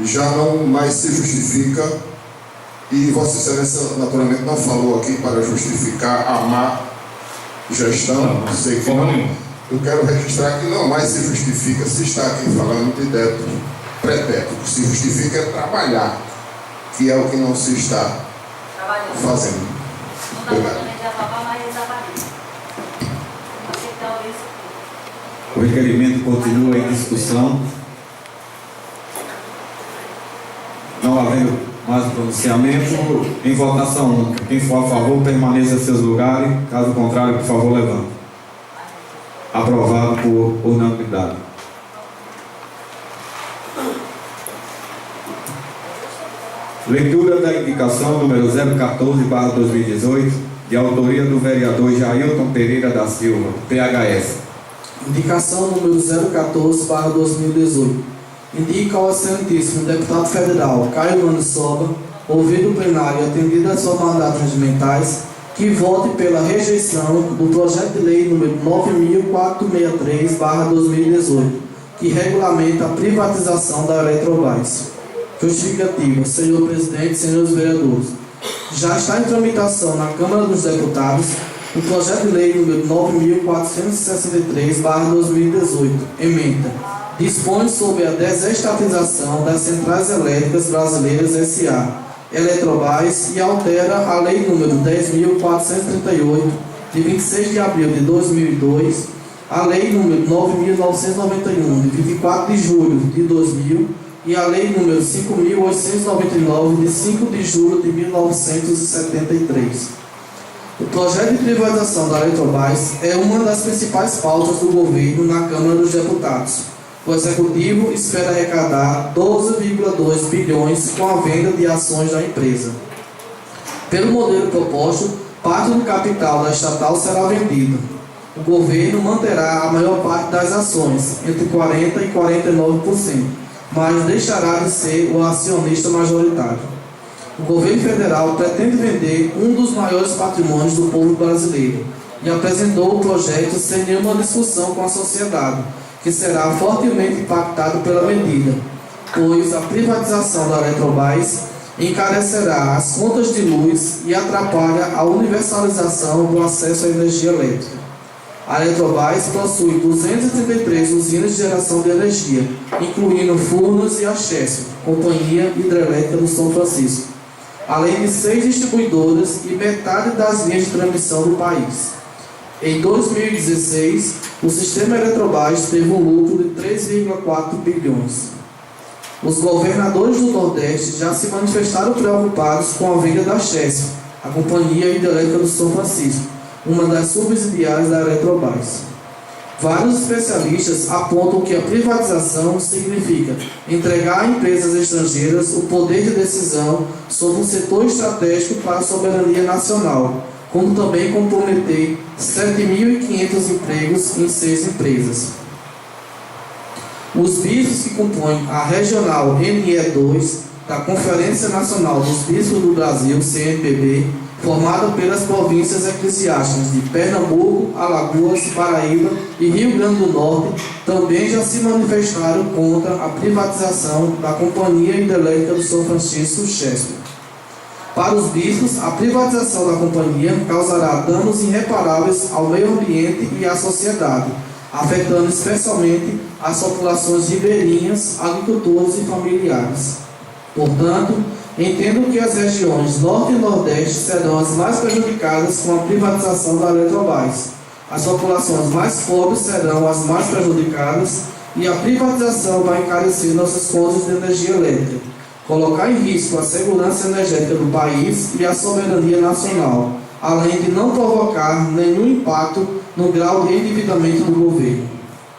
S3: já não mais se justifica, e Vossa Excelência naturalmente não falou aqui para justificar a má gestão, não sei que não. Eu quero registrar que não mais se justifica, se está aqui falando de débito pretérito, se justifica é trabalhar, que é o que não se está fazendo. Obrigado.
S1: O requerimento continua em discussão. Não havendo mais pronunciamento, em votação única. Quem for a favor, permaneça em seus lugares. Caso contrário, por favor, levante. Aprovado por unanimidade. Leitura da indicação número 014/2018, de autoria do vereador Jailton Pereira da Silva, PHS.
S5: Indicação número 014/2018. Indica ao excelentíssimo deputado federal Caio Mano Soba, ouvido o plenário e atendido as suas mandatos regimentais, que vote pela rejeição do projeto de lei número 9.463/2018, que regulamenta a privatização da Eletrobras. Justificativa. Senhor presidente, senhores vereadores, já está em tramitação na Câmara dos Deputados o projeto de lei número 9.463/2018, emenda, dispõe sobre a desestatização das Centrais Elétricas Brasileiras S.A., Eletrobras, e altera a lei número 10.438, de 26 de abril de 2002, a lei número 9.991, de 24 de julho de 2000, e a lei número 5.899, de 5 de julho de 1973. O projeto de privatização da Eletrobras é uma das principais pautas do governo na Câmara dos Deputados, O Executivo espera arrecadar 12,2 bilhões com a venda de ações da empresa. Pelo modelo proposto, parte do capital da estatal será vendido. O governo manterá a maior parte das ações, entre 40% e 49%, mas deixará de ser o acionista majoritário. O governo federal pretende vender um dos maiores patrimônios do povo brasileiro e apresentou o projeto sem nenhuma discussão com a sociedade, que será fortemente impactado pela medida, pois a privatização da Eletrobras encarecerá as contas de luz e atrapalha a universalização do acesso à energia elétrica. A Eletrobras possui 233 usinas de geração de energia, incluindo Furnas e Axésio, Companhia Hidrelétrica do São Francisco, além de 6 distribuidoras e metade das linhas de transmissão do país. Em 2016, o sistema Eletrobras teve um lucro de 3,4 bilhões. Os governadores do Nordeste já se manifestaram preocupados com a venda da Axésio, a Companhia Hidrelétrica do São Francisco, uma das subsidiárias da Eletrobras. Vários especialistas apontam que a privatização significa entregar a empresas estrangeiras o poder de decisão sobre um setor estratégico para a soberania nacional, como também comprometer 7.500 empregos em 6 empresas. Os bispos que compõem a Regional NE2 da Conferência Nacional dos Bispos do Brasil, CNBB, formada pelas províncias eclesiásticas de Pernambuco, Alagoas, Paraíba e Rio Grande do Norte, também já se manifestaram contra a privatização da Companhia Hidrelétrica do São Francisco, CHESP. Para os bispos, a privatização da companhia causará danos irreparáveis ao meio ambiente e à sociedade, afetando especialmente as populações ribeirinhas, agricultores e familiares. Portanto, entendo que as regiões Norte e Nordeste serão as mais prejudicadas com a privatização da Eletrobras. As populações mais pobres serão as mais prejudicadas e a privatização vai encarecer nossas contas de energia elétrica, colocar em risco a segurança energética do país e a soberania nacional, além de não provocar nenhum impacto no grau de endividamento do governo.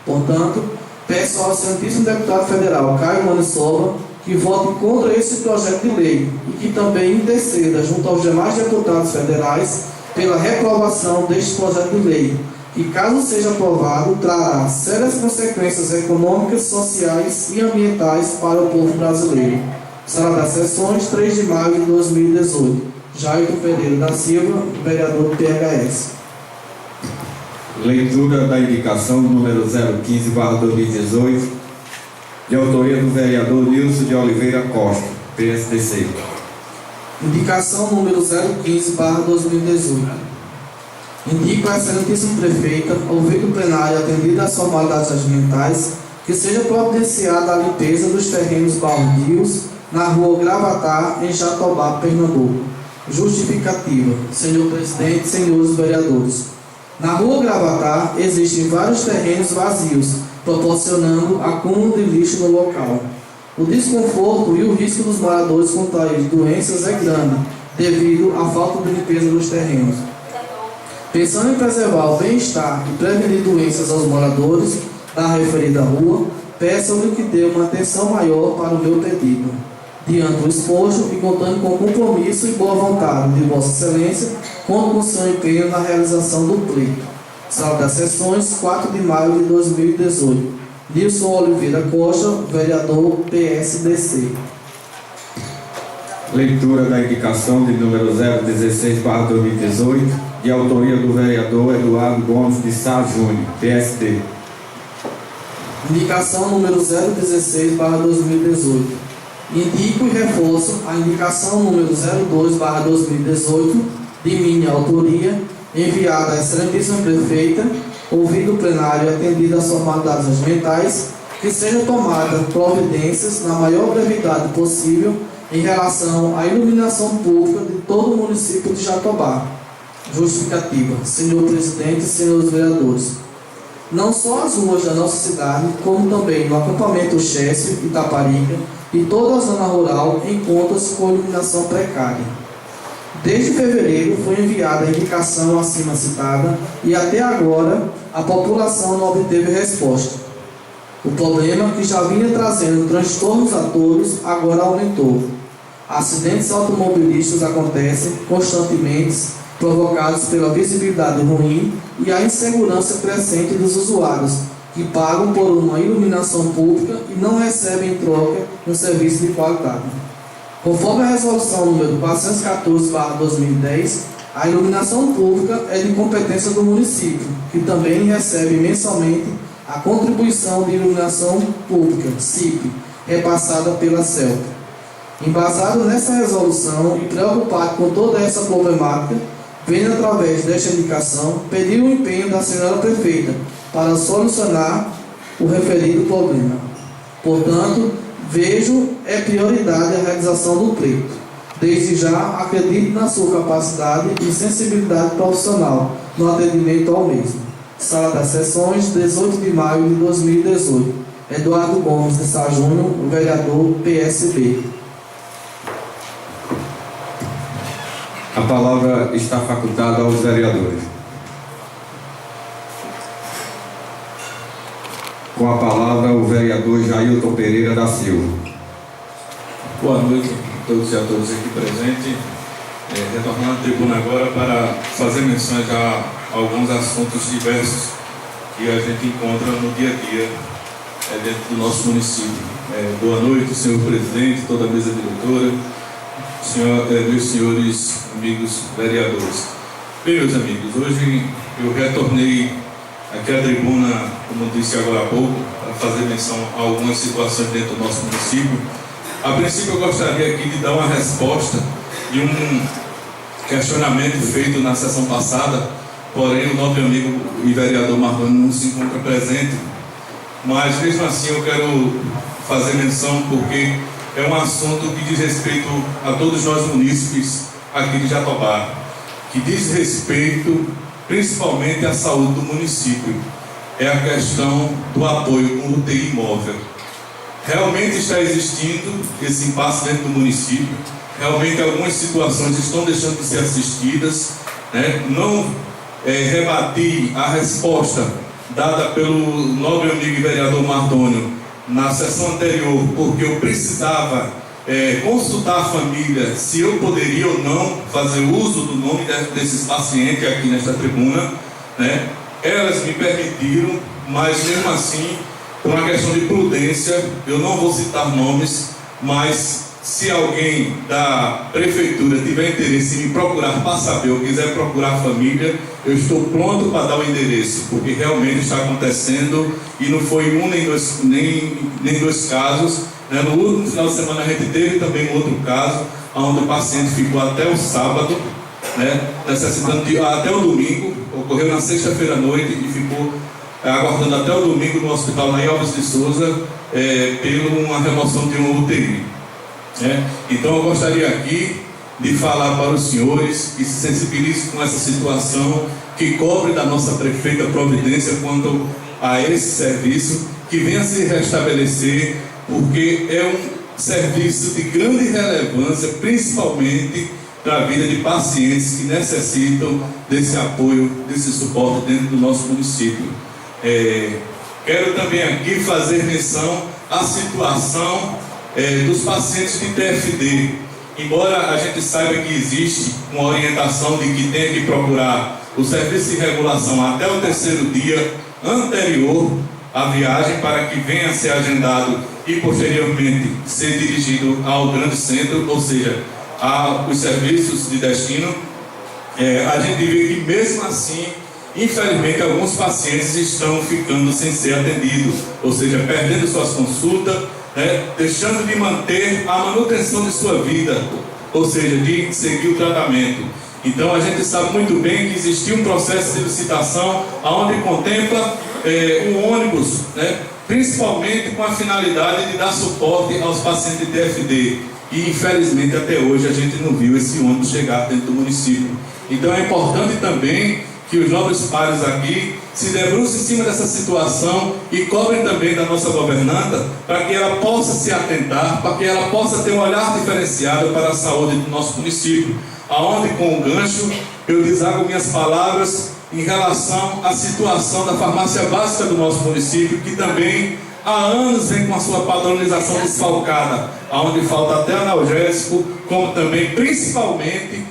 S5: Portanto, peço ao excelentíssimo deputado federal Caio Maniçoba que vote contra esse projeto de lei e que também interceda junto aos demais deputados federais pela reprovação deste projeto de lei, que, caso seja aprovado, trará sérias consequências econômicas, sociais e ambientais para o povo brasileiro. Sala das Sessões, 3 de maio de 2018. Jair Pereira da Silva, vereador do PHS.
S1: Leitura da indicação número 015/2018, de autoria do vereador Nilson de Oliveira Costa, PSDC.
S5: Indicação número 015/2018. Indico à excelentíssima prefeita, ouvido o plenário e atendida as formalidades regimentais, que seja providenciada a limpeza dos terrenos baldios na rua Gravatar, em Jatobá, Pernambuco. Justificativa. Senhor presidente, senhores vereadores. Na rua Gravatar existem vários terrenos vazios, proporcionando acúmulo de lixo no local. O desconforto e o risco dos moradores contraírem doenças é grande, devido à falta de limpeza dos terrenos. Pensando em preservar o bem-estar e prevenir doenças aos moradores da referida rua, peço-lhe que dê uma atenção maior para o meu pedido. Diante do exposto e contando com compromisso e boa vontade de Vossa Excelência, conto com seu empenho na realização do pleito. Sala das Sessões, 4 de maio de 2018. Nilson Oliveira Costa, vereador PSDC.
S1: Leitura da indicação de número 016/2018, de autoria do vereador Eduardo Gomes de Sá Júnior, PSD.
S5: Indicação número 016/2018. Indico e reforço a indicação número 02/2018, de minha autoria, enviada à excelentíssima prefeita, ouvido o plenário e atendida as formalidades regimentais, que sejam tomadas providências na maior brevidade possível em relação à iluminação pública de todo o município de Jatobá. Justificativa. Senhor presidente e senhores vereadores. Não só as ruas da nossa cidade, como também no acampamento Xécio, Itaparica e toda a zona rural encontram-se com iluminação precária. Desde fevereiro foi enviada a indicação acima citada e até agora a população não obteve resposta. O problema, que já vinha trazendo transtornos a todos, agora aumentou. Acidentes automobilísticos acontecem constantemente, provocados pela visibilidade ruim e a insegurança crescente dos usuários, que pagam por uma iluminação pública e não recebem em troca um serviço de qualidade. Conforme a resolução número 414/2010, a iluminação pública é de competência do município, que também recebe mensalmente a contribuição de iluminação pública, CIP, repassada pela CELP. Embasado nessa resolução e preocupado com toda essa problemática, venho, através desta indicação, pedir o empenho da senhora prefeita para solucionar o referido problema. Portanto, vejo prioridade a realização do pleito. Desde já, acredito na sua capacidade e sensibilidade profissional no atendimento ao mesmo. Sala das Sessões, 18 de maio de 2018. Eduardo Gomes de Sá Júnior, vereador PSB.
S1: A palavra está facultada aos vereadores. Com a palavra, o vereador Jailton Pereira da Silva.
S6: Boa noite a todos e a todas aqui presentes. Retornando à tribuna agora para fazer menções a alguns assuntos diversos que a gente encontra no dia a dia dentro do nosso município. Boa noite, senhor presidente, toda a mesa diretora, meus senhores amigos vereadores. Bem, meus amigos, hoje eu retornei aqui à tribuna, como disse agora há pouco, para fazer menção a algumas situações dentro do nosso município. A princípio, eu gostaria aqui de dar uma resposta de um questionamento feito na sessão passada, porém o nobre amigo e vereador Marlon não se encontra presente, mas mesmo assim eu quero fazer menção porque é um assunto que diz respeito a todos nós munícipes aqui de Jatobá, que diz respeito principalmente à saúde do município. É a questão do apoio com UTI móvel. Realmente está existindo esse impasse dentro do município, realmente algumas situações estão deixando de ser assistidas, né? Não rebati a resposta dada pelo nobre amigo e vereador Mardônio na sessão anterior, porque eu precisava consultar a família se eu poderia ou não fazer uso do nome desses pacientes aqui nesta tribuna, né? Elas me permitiram, mas mesmo assim, por uma questão de prudência, eu não vou citar nomes, mas se alguém da prefeitura tiver interesse em me procurar para saber ou quiser procurar a família, eu estou pronto para dar o endereço, porque realmente está acontecendo e não foi um nem dois casos, né? No último final de semana a gente teve também um outro caso, onde o paciente ficou até o sábado, né? Necessitando até o domingo, ocorreu na sexta-feira à noite e ficou aguardando até o domingo no hospital na Alves de Souza, pela uma remoção de uma UTI. Então eu gostaria aqui de falar para os senhores que se sensibilizem com essa situação, que cobre da nossa prefeita providência quanto a esse serviço, que venha se restabelecer, porque é um serviço de grande relevância, principalmente para a vida de pacientes que necessitam desse apoio, desse suporte dentro do nosso município. Quero também aqui fazer menção à situação dos pacientes de TFD. Embora a gente saiba que existe uma orientação de que tem que procurar o serviço de regulação até o terceiro dia anterior à viagem, para que venha a ser agendado e posteriormente ser dirigido ao grande centro, ou seja, aos serviços de destino, a gente vê que mesmo assim, infelizmente, alguns pacientes estão ficando sem ser atendidos, ou seja, perdendo suas consultas, deixando de manter a manutenção de sua vida, ou seja, de seguir o tratamento. Então a gente sabe muito bem que existiu um processo de licitação onde contempla um ônibus, principalmente com a finalidade de dar suporte aos pacientes de TFD. E infelizmente até hoje a gente não viu esse ônibus chegar dentro do município. Então é importante também que os nobres pares aqui se debrucem em cima dessa situação e cobrem também da nossa governanta, para que ela possa se atentar, para que ela possa ter um olhar diferenciado para a saúde do nosso município, aonde com o gancho eu desago minhas palavras em relação à situação da farmácia básica do nosso município, que também há anos vem com a sua padronização desfalcada, onde falta até analgésico, como também, principalmente,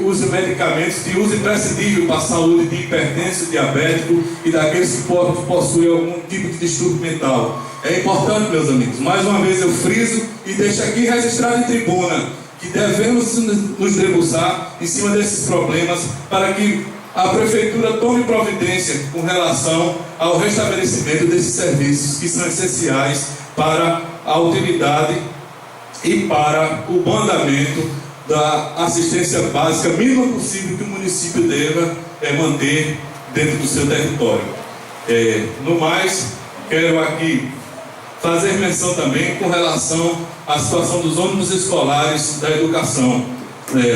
S6: os medicamentos de uso imprescindível para a saúde de hipertenso, diabético e daqueles que possuem algum tipo de distúrbio mental. É importante, meus amigos, mais uma vez eu friso e deixo aqui registrado em tribuna que devemos nos debruçar em cima desses problemas para que a Prefeitura tome providência com relação ao restabelecimento desses serviços que são essenciais para a utilidade e para o bom andamento da assistência básica mínima possível que o município deva manter dentro do seu território. No mais, quero aqui fazer menção também com relação à situação dos ônibus escolares da educação.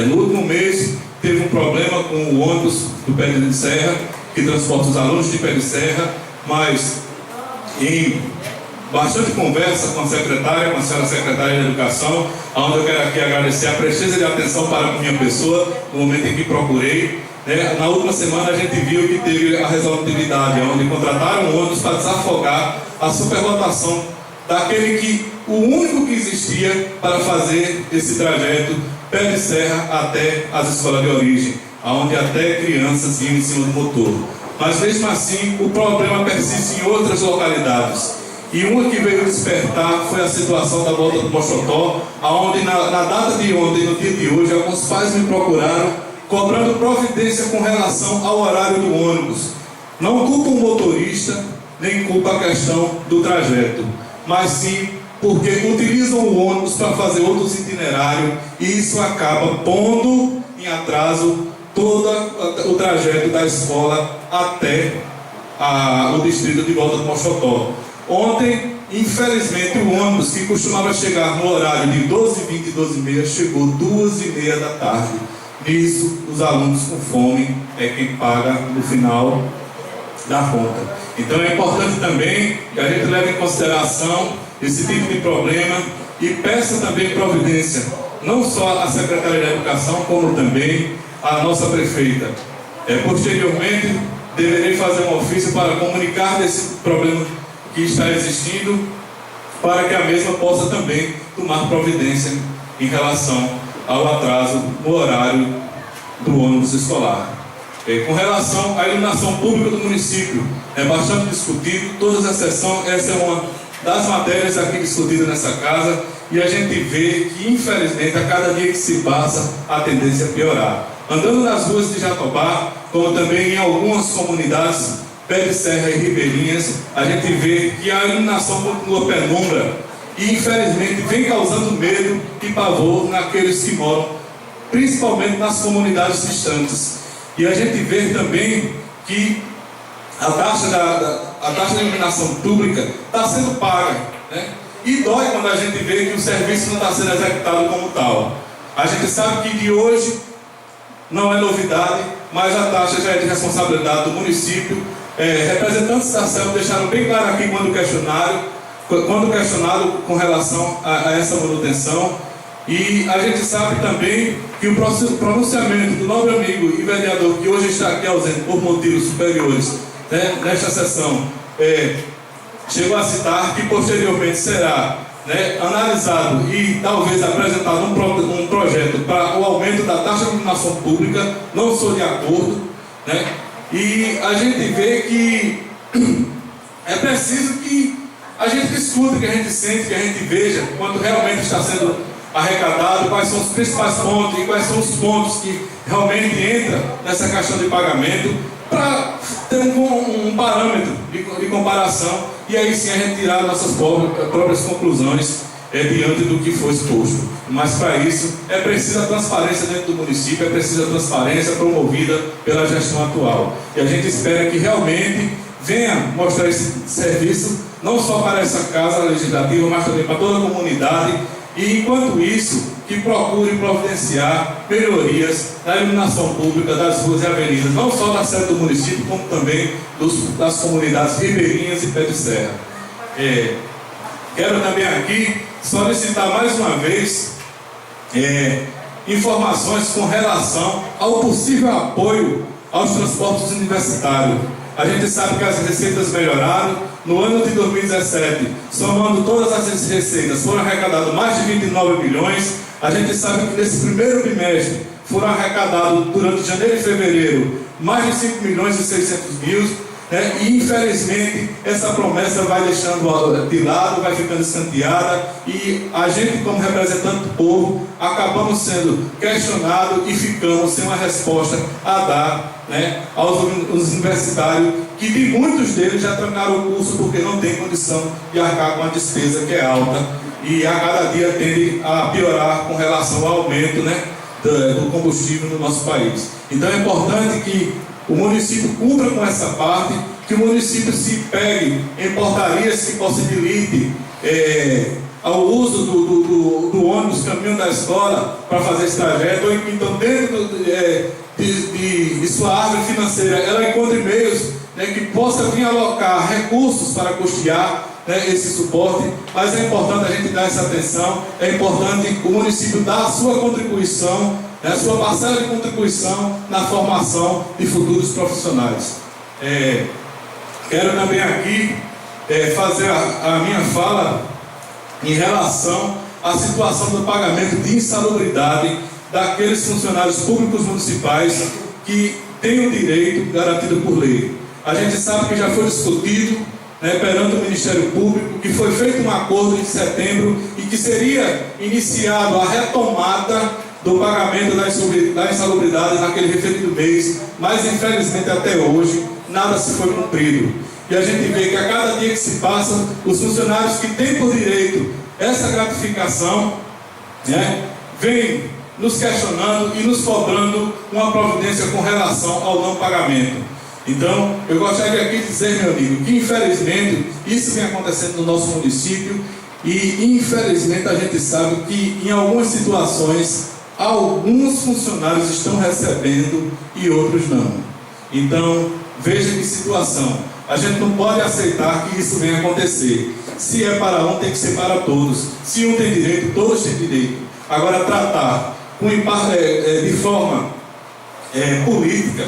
S6: No último mês teve um problema com o ônibus do Pé de Serra, que transporta os alunos de Pé de Serra, mas em bastante conversa com a secretária, com a senhora secretária de Educação, onde eu quero aqui agradecer a presteza de atenção para a minha pessoa, no momento em que procurei. Na última semana a gente viu que teve a resolutividade, onde contrataram um ônibus para desafogar a superlotação daquele que, o único que existia para fazer esse trajeto Pé de Serra até as escolas de origem, onde até crianças iam em cima do motor. Mas mesmo assim, o problema persiste em outras localidades. E uma que veio despertar foi a situação da volta do Mochotó, onde na data de ontem, no dia de hoje, alguns pais me procuraram cobrando providência com relação ao horário do ônibus. Não culpa o motorista, nem culpa a questão do trajeto, mas sim porque utilizam o ônibus para fazer outros itinerários e isso acaba pondo em atraso todo o trajeto da escola até o distrito de Volta do Mochotó. Ontem, infelizmente, o ônibus que costumava chegar no horário de 12h20 e 12h30 chegou 2h30 da tarde. Nisso, os alunos com fome é quem paga no final da conta. Então é importante também que a gente leve em consideração esse tipo de problema e peça também providência, não só à Secretaria da Educação, como também à nossa prefeita. Posteriormente, deverei fazer um ofício para comunicar desse problema que está existindo, para que a mesma possa também tomar providência em relação ao atraso no horário do ônibus escolar. Com relação à iluminação pública do município, é bastante discutido, todas as sessões, essa é uma das matérias aqui discutidas nessa casa, e a gente vê que, infelizmente, a cada dia que se passa, a tendência é piorar. Andando nas ruas de Jatobá, como também em algumas comunidades, Pé de Serra e Ribeirinhas, a gente vê que a iluminação continua penumbra e, infelizmente, vem causando medo e pavor naqueles que moram, principalmente nas comunidades distantes. E a gente vê também que a taxa de iluminação pública está sendo paga, né? E dói quando a gente vê que o serviço não está sendo executado como tal. A gente sabe que de hoje não é novidade, mas a taxa já é de responsabilidade do município. Representantes da CEL deixaram bem claro aqui quando questionado com relação a essa manutenção. E a gente sabe também que o pronunciamento do nobre amigo e vereador, que hoje está aqui ausente por motivos superiores, né, nesta sessão, chegou a citar que posteriormente será, né, analisado e talvez apresentado um projeto para o aumento da taxa de iluminação pública. Não sou de acordo, né? E a gente vê que é preciso que a gente discuta, que a gente sente, que a gente veja quanto realmente está sendo arrecadado, quais são os principais pontos e quais são os pontos que realmente entram nessa questão de pagamento, para ter um parâmetro de comparação e aí sim a gente tirar nossas próprias conclusões diante do que foi exposto. Mas para isso é preciso a transparência dentro do município, é preciso a transparência promovida pela gestão atual. E a gente espera que realmente venha mostrar esse serviço, não só para essa casa legislativa, mas também para toda a comunidade. E enquanto isso, que procure providenciar melhorias na iluminação pública das ruas e avenidas, não só da sede do município, como também das comunidades ribeirinhas e Pé de Serra. Quero também aqui solicitar mais uma vez informações com relação ao possível apoio aos transportes universitários. A gente sabe que as receitas melhoraram, no ano de 2017, somando todas as receitas, foram arrecadados mais de 29 milhões. A gente sabe que nesse primeiro bimestre foram arrecadados, durante janeiro e fevereiro, mais de 5 milhões e 600 mil. E infelizmente essa promessa vai deixando de lado, vai ficando escanteada, e a gente, como representante do povo, acabamos sendo questionados e ficamos sem uma resposta a dar, aos universitários, que de muitos deles já trancaram o curso porque não tem condição de arcar com a despesa, que é alta, e a cada dia tende a piorar com relação ao aumento do combustível no nosso país. Então é importante que o município cumpra com essa parte, que o município se pegue em portarias que possibilite ao uso do ônibus, caminho da escola, para fazer esse trajeto, ou então dentro de sua árvore financeira, ela encontre meios que possa vir alocar recursos para custear esse suporte. Mas é importante a gente dar essa atenção, é importante o município dar a sua contribuição, a sua parcela de contribuição na formação de futuros profissionais. Quero também aqui fazer a minha fala em relação à situação do pagamento de insalubridade daqueles funcionários públicos municipais que têm o direito garantido por lei. A gente sabe que já foi discutido perante o Ministério Público, que foi feito um acordo em setembro e que seria iniciado a retomada do pagamento da insalubridade naquele referido mês, mas infelizmente até hoje nada se foi cumprido. E a gente vê que a cada dia que se passa, os funcionários que têm por direito essa gratificação, vêm nos questionando e nos cobrando uma providência com relação ao não pagamento. Então, eu gostaria aqui de dizer, meu amigo, que infelizmente isso vem acontecendo no nosso município, e infelizmente a gente sabe que em algumas situações alguns funcionários estão recebendo e outros não. Então, veja que situação. A gente não pode aceitar que isso venha acontecer. Se é para um, tem que ser para todos. Se um tem direito, todos têm direito. Agora, tratar de forma política,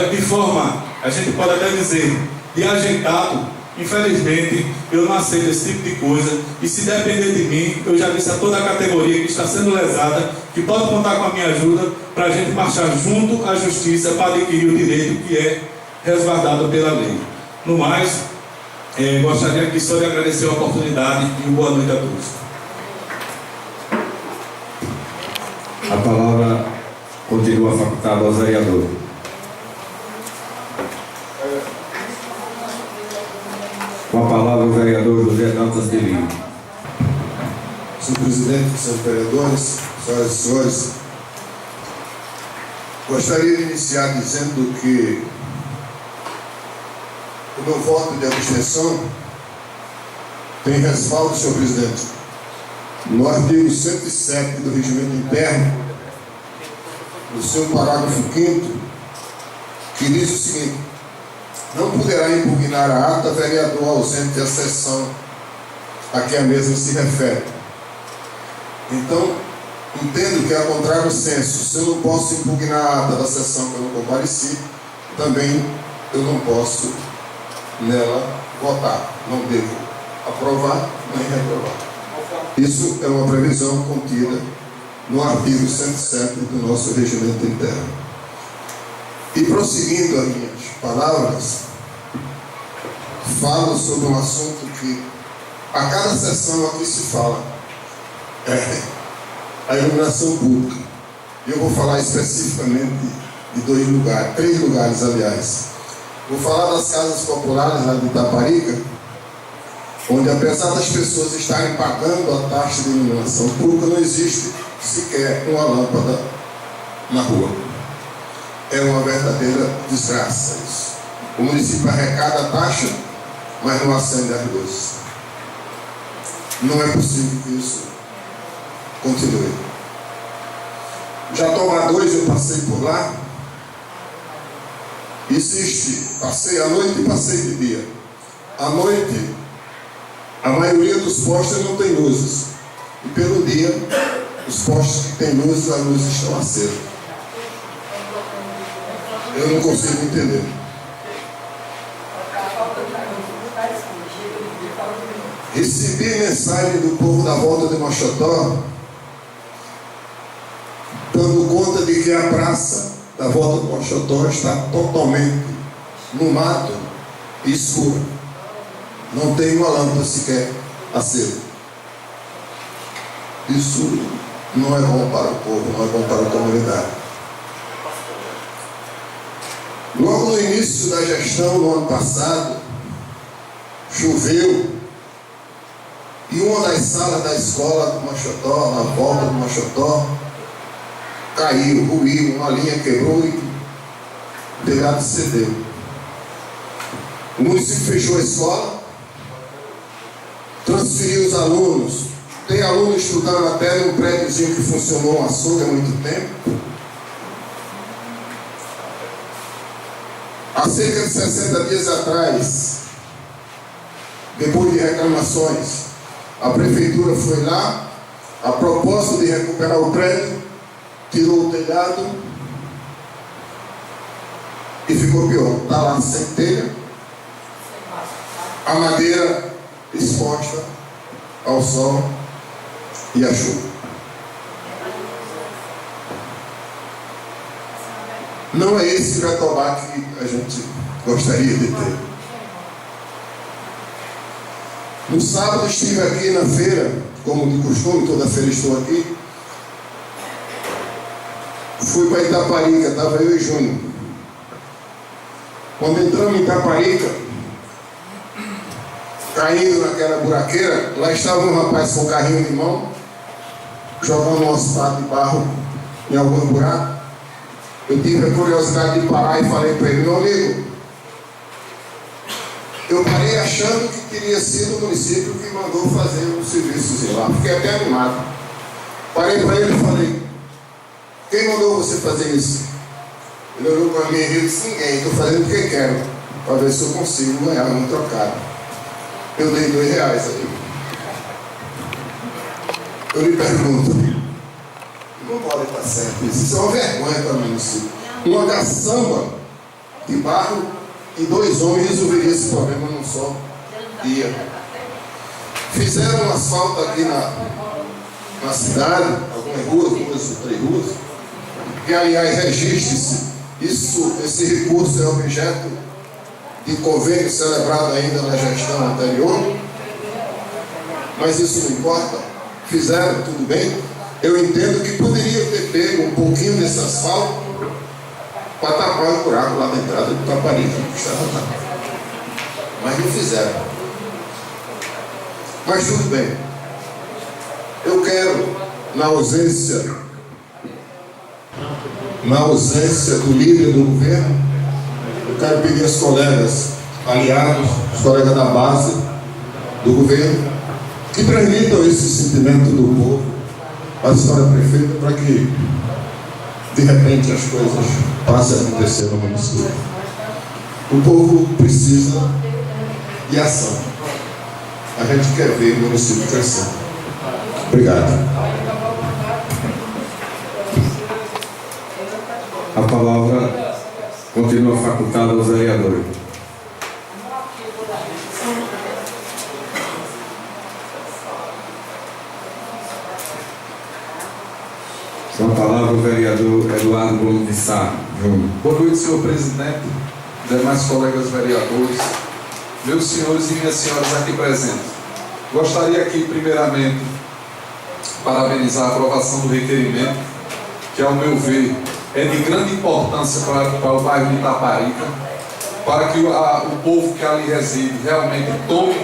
S6: de forma, a gente pode até dizer, de ajeitado, infelizmente, eu não aceito esse tipo de coisa. E se depender de mim, eu já disse a toda a categoria que está sendo lesada, que pode contar com a minha ajuda para a gente marchar junto à justiça para adquirir o direito que é resguardado pela lei. No mais, gostaria aqui só de agradecer a oportunidade e boa noite a todos.
S1: A palavra continua facultada ao vereador. Com a palavra o vereador José Dantas de Lima.
S3: Senhor presidente, senhores vereadores, senhoras e senhores, gostaria de iniciar dizendo que o meu voto de abstenção tem respaldo, senhor presidente, no artigo 107 do Regimento Interno, no seu parágrafo 5º, que diz o seguinte: não poderá impugnar a ata vereador ausente à sessão a que a mesma se refere. Então, entendo que, a contrário senso, se eu não posso impugnar a ata da sessão que eu não compareci, também eu não posso nela votar. Não devo aprovar nem reprovar. Isso é uma previsão contida no artigo 107 do nosso regimento interno. E prosseguindo as minhas palavras, falo sobre um assunto que a cada sessão aqui se fala, a iluminação pública. E eu vou falar especificamente de três lugares, aliás. Vou falar das casas populares lá de Itaparica, onde, apesar das pessoas estarem pagando a taxa de iluminação pública, não existe sequer uma lâmpada na rua. É uma verdadeira desgraça isso. O município arrecada a taxa, mas não acende as luzes. Não é possível que isso continue. Jatobá 2, eu passei por lá. Passei à noite e passei de dia. À noite, a maioria dos postes não tem luzes. E pelo dia, os postes que têm luzes, as luzes estão acesas. Eu não consigo entender. recebi mensagem do povo da volta de Mochotó, dando conta de que a praça da volta de Mochotó está totalmente no mato e escura. Não tem uma lâmpada sequer acesa. Isso não é bom para o povo, não é bom para a comunidade. Logo no início da gestão, no ano passado, choveu e uma das salas da escola do Mochotó, na volta do Mochotó, caiu, ruiu, uma linha quebrou e o telhado cedeu. O município fechou a escola, transferiu os alunos. Tem aluno estudando até num prédiozinho que funcionou um açougue há muito tempo. Há cerca de 60 dias atrás, depois de reclamações, a prefeitura foi lá, a propósito de recuperar o prédio, tirou o telhado e ficou pior. Está lá sem telha, a madeira exposta ao sol e à chuva. Não é esse Jatobá que a gente gostaria de ter. No sábado estive aqui na feira, como de costume, toda feira estou aqui. Fui para Itaparica, estava eu e Júnior. Quando entramos em Itaparica, caindo naquela buraqueira, lá estava um rapaz com um carrinho de mão, jogando um asfalto de barro em algum buraco. Eu tive a curiosidade de parar e falei para ele: meu amigo, eu parei achando que teria sido o município que mandou fazer um serviço lá. Fiquei até animado. Parei para ele e falei: quem mandou você fazer isso? Ele olhou para mim e disse: ninguém, estou fazendo o que quero, para ver se eu consigo ganhar um trocado. Eu dei R$2 aí. Eu lhe pergunto, não pode estar certo isso é uma vergonha para o município. Uma caçamba de barro e 2 homens resolveriam esse problema num só dia. Fizeram um asfalto aqui na cidade, algumas ruas, 2 ou 3 ruas, que aliás, registre-se, esse recurso é objeto de convênio celebrado ainda na gestão anterior, mas isso não importa. Fizeram, tudo bem. Eu entendo que poderia ter pego um pouquinho desse asfalto para tapar o buraco lá da entrada do Itaparica, que estava lá. Mas não fizeram. Mas tudo bem. Eu quero, na ausência do líder do governo, eu quero pedir aos colegas aliados, os colegas da base do governo, que transmitam esse sentimento do povo à senhora prefeita, para que de repente as coisas passem a acontecer no município. O povo precisa de ação. A gente quer ver o município crescendo. Obrigado.
S1: A palavra continua facultada aos vereadores. Com a palavra o vereador Eduardo Gomes de Sá Júnior.
S4: Boa noite, senhor presidente, demais colegas vereadores, meus senhores e minhas senhoras aqui presentes. Gostaria aqui, primeiramente, parabenizar a aprovação do requerimento, que, ao meu ver, é de grande importância para o bairro de Itaparica, para que o povo que ali reside realmente tome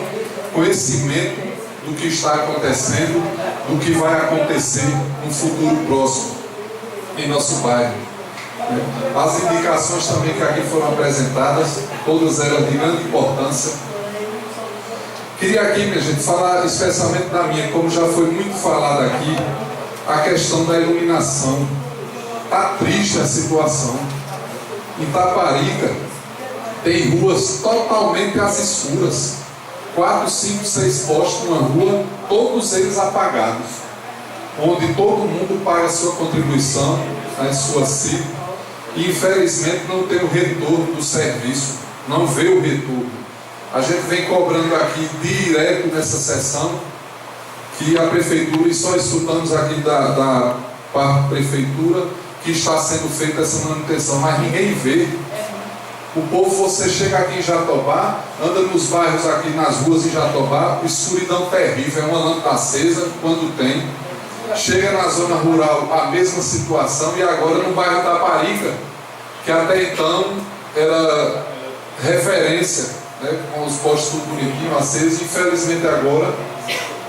S4: conhecimento do que está acontecendo, do que vai acontecer no futuro próximo em nosso bairro. As indicações também que aqui foram apresentadas, todas elas de grande importância. Queria aqui, minha gente, falar especialmente da minha, como já foi muito falado aqui, a questão da iluminação. Está triste a situação. Em Itaparica tem ruas totalmente às escuras. 4, 5, 6 postes numa rua, todos eles apagados, onde todo mundo paga a sua contribuição, a sua CIP, e infelizmente não tem o retorno do serviço, não vê o retorno. A gente vem cobrando aqui direto nessa sessão que a prefeitura, e só escutamos aqui da parte da prefeitura que está sendo feita essa manutenção, mas ninguém vê. O povo, você chega aqui em Jatobá, anda nos bairros aqui, nas ruas em Jatobá, escuridão terrível, é uma lâmpada acesa quando tem. Chega na zona rural, a mesma situação, e agora no bairro da Parica, que até então era referência, né, com os postos tudo bonitinho, acesos, infelizmente agora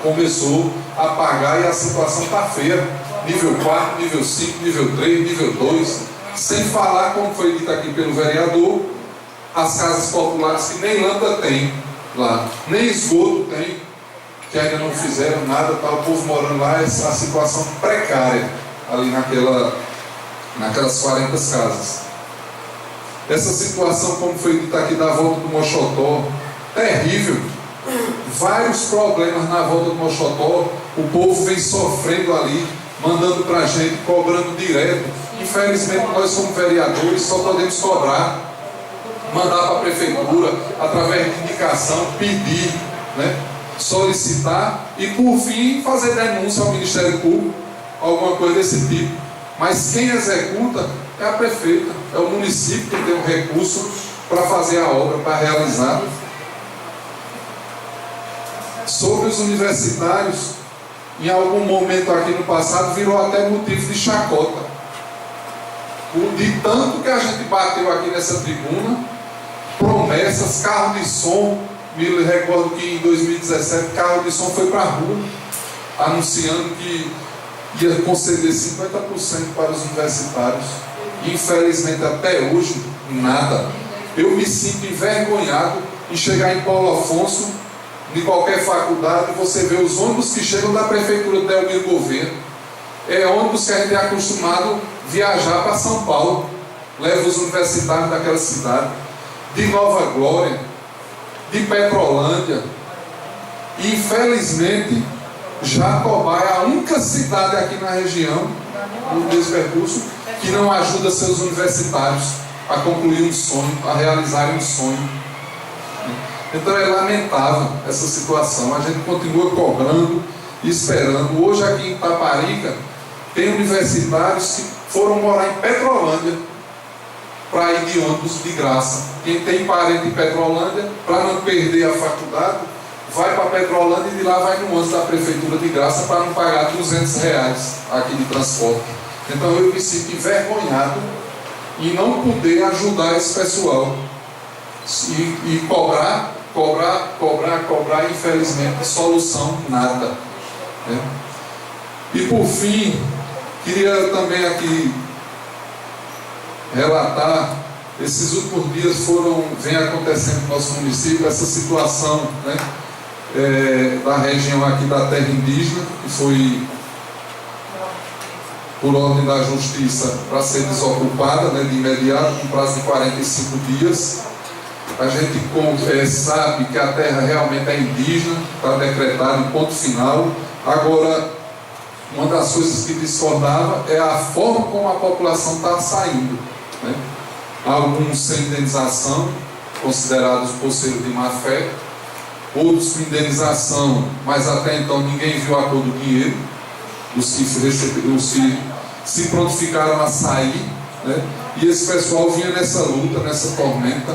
S4: começou a apagar e a situação está feia. Nível 4, nível 5, nível 3, nível 2, sem falar, como foi dito aqui pelo vereador, as casas populares que nem lâmpada tem lá, nem esgoto tem, que ainda não fizeram nada, tá o povo morando lá, essa a situação precária ali naquelas 40 casas. Essa situação, como foi dito aqui, da volta do Moxotó, terrível. Vários problemas na volta do Moxotó, o povo vem sofrendo ali, mandando para a gente, cobrando direto. Infelizmente nós, como vereadores, só podemos cobrar, mandar para a prefeitura, através de indicação, pedir, né, solicitar e, por fim, fazer denúncia ao Ministério Público, alguma coisa desse tipo. Mas quem executa é a prefeita, é o município que tem um recurso para fazer a obra, para realizar. Sobre os universitários, em algum momento aqui no passado virou até motivo de chacota. De tanto que a gente bateu aqui nessa tribuna, promessas, carro de som, me recordo que em 2017 carro de som foi para a rua, anunciando que ia conceder 50% para os universitários. Infelizmente até hoje, nada. Eu me sinto envergonhado em chegar em Paulo Afonso, de qualquer faculdade, você vê os ônibus que chegam da prefeitura de Elmiro Gouveia. É ônibus que a gente é acostumado a viajar para São Paulo, leva os universitários daquela cidade, de Nova Glória, de Petrolândia. E infelizmente Jatobá é a única cidade aqui na região, nesse percurso, que não ajuda seus universitários a concluir um sonho, a realizarem um sonho. Então é lamentável essa situação. A gente continua cobrando e esperando. Hoje aqui em Taparica tem universitários que foram morar em Petrolândia para ir de ônibus de graça. Quem tem parente em Petrolândia, para não perder a faculdade, vai para Petrolândia e de lá vai no ônibus da prefeitura de graça para não pagar R$200 aqui de transporte. Então eu me sinto envergonhado em não poder ajudar esse pessoal e cobrar, infelizmente, solução nada, né? E por fim, queria também aqui relatar, esses últimos dias vem acontecendo no nosso município essa situação, né, da região aqui da terra indígena, que foi por ordem da justiça para ser desocupada, né, de imediato, com prazo de 45 dias. A gente sabe que a terra realmente é indígena, está decretado em ponto final. Agora, uma das coisas que discordava é a forma como a população está saindo, né? Alguns sem indenização, considerados poceiros de má fé, outros com indenização, mas até então ninguém viu a cor do dinheiro, os que se prontificaram a sair, né? E esse pessoal vinha nessa luta, nessa tormenta,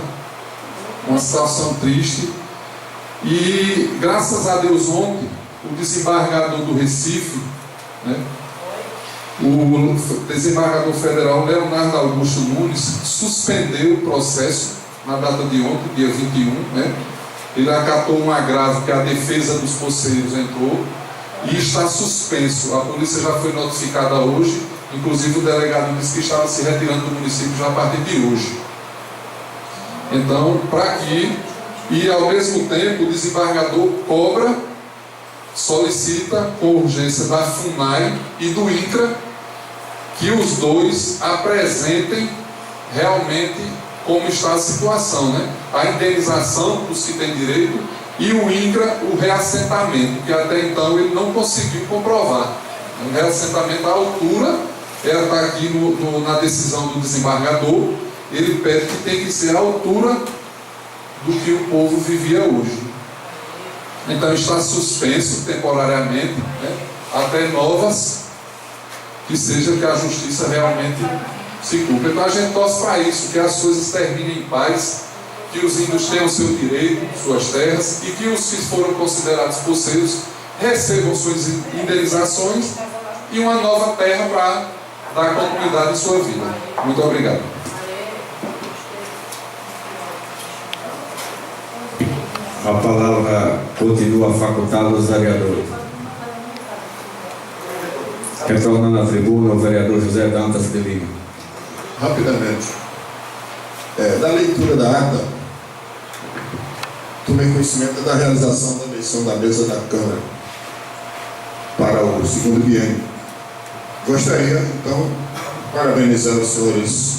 S4: uma situação triste. E graças a Deus ontem o desembargador do Recife, né, o desembargador federal Leonardo Augusto Nunes, suspendeu o processo na data de ontem, dia 21, né? Ele acatou um agravo que a defesa dos poceiros entrou e está suspenso. A polícia já foi notificada hoje, inclusive o delegado disse que estava se retirando do município já a partir de hoje. Então, para aqui, e ao mesmo tempo o desembargador cobra, solicita com urgência da FUNAI e do INCRA que os dois apresentem realmente como está a situação, né? A indenização para os que têm direito e o INCRA, o reassentamento, que até então ele não conseguiu comprovar. O reassentamento à altura, ela está aqui na decisão do desembargador, ele pede que tem que ser a altura do que o povo vivia hoje. Então está suspenso temporariamente, né, até novas, que seja que a justiça realmente se cumpra. Então a gente torce para isso, que as coisas terminem em paz, que os índios tenham seu direito, suas terras, e que os que foram considerados poceiros recebam suas indenizações e uma nova terra para dar continuidade à sua vida. Muito obrigado.
S1: A palavra continua facultada aos vereadores. Retornando à tribuna, o vereador José Dantas de Lima.
S3: Rapidamente. Da leitura da ata, tomei conhecimento da realização da eleição da mesa da Câmara para o segundo biênio. Gostaria, então, parabenizar os senhores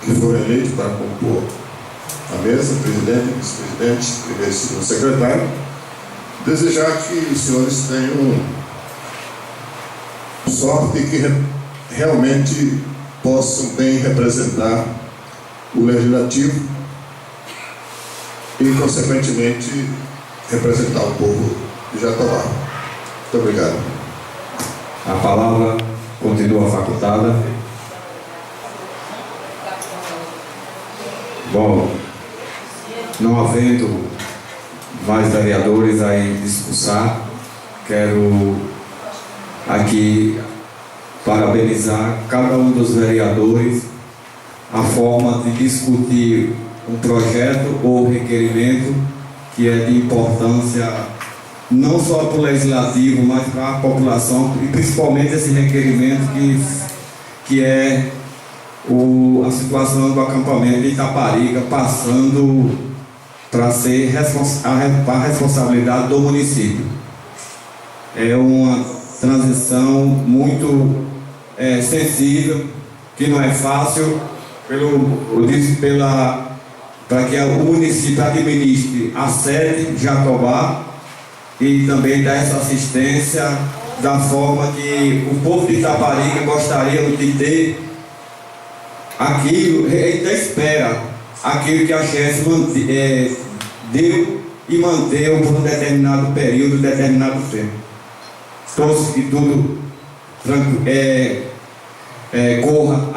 S3: que foram eleitos para compor a mesa, presidente, vice-presidente, primeiro e segundo secretário. Desejar que os senhores tenham sorte e que realmente possam bem representar o Legislativo e, consequentemente, representar o povo de Jatobá. Muito obrigado.
S1: A palavra continua facultada. Bom, não havendo mais vereadores a discursar, quero aqui parabenizar cada um dos vereadores a forma de discutir um projeto ou requerimento que é de importância não só para o Legislativo, mas para a população, e principalmente esse requerimento que é a situação do acampamento de Itaparica passando para ser a responsabilidade do município. É uma transição muito sensível, que não é fácil para que o município administre a sede de Jatobá e também dar essa assistência da forma que o povo de Itaparica gostaria de ter aquilo, ainda espera aquilo que a CHESS deu e manteve por um determinado período, determinado tempo. Todos que tudo corra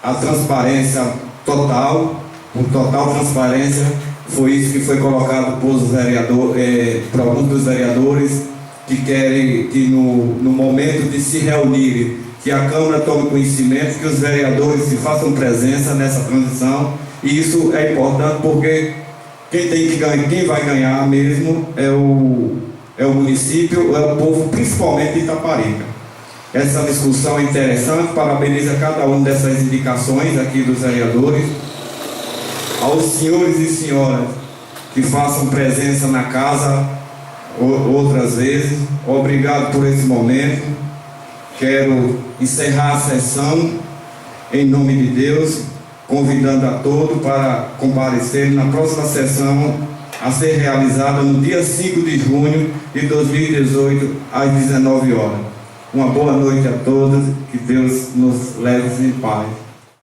S1: a transparência total, com total transparência. Foi isso que foi colocado por alguns dos vereadores que querem que no momento de se reunirem, que a Câmara tome conhecimento, que os vereadores se façam presença nessa transição. E isso é importante porque quem vai ganhar mesmo é o município, é o povo, principalmente de Itaparica. Essa discussão é interessante, parabenizo a cada uma dessas indicações aqui dos vereadores. Aos senhores e senhoras que façam presença na casa outras vezes, obrigado por esse momento. Quero encerrar a sessão em nome de Deus, convidando a todos para comparecer na próxima sessão a ser realizada no dia 5 de junho de 2018, às 19 horas. Uma boa noite a todos, que Deus nos leve em paz.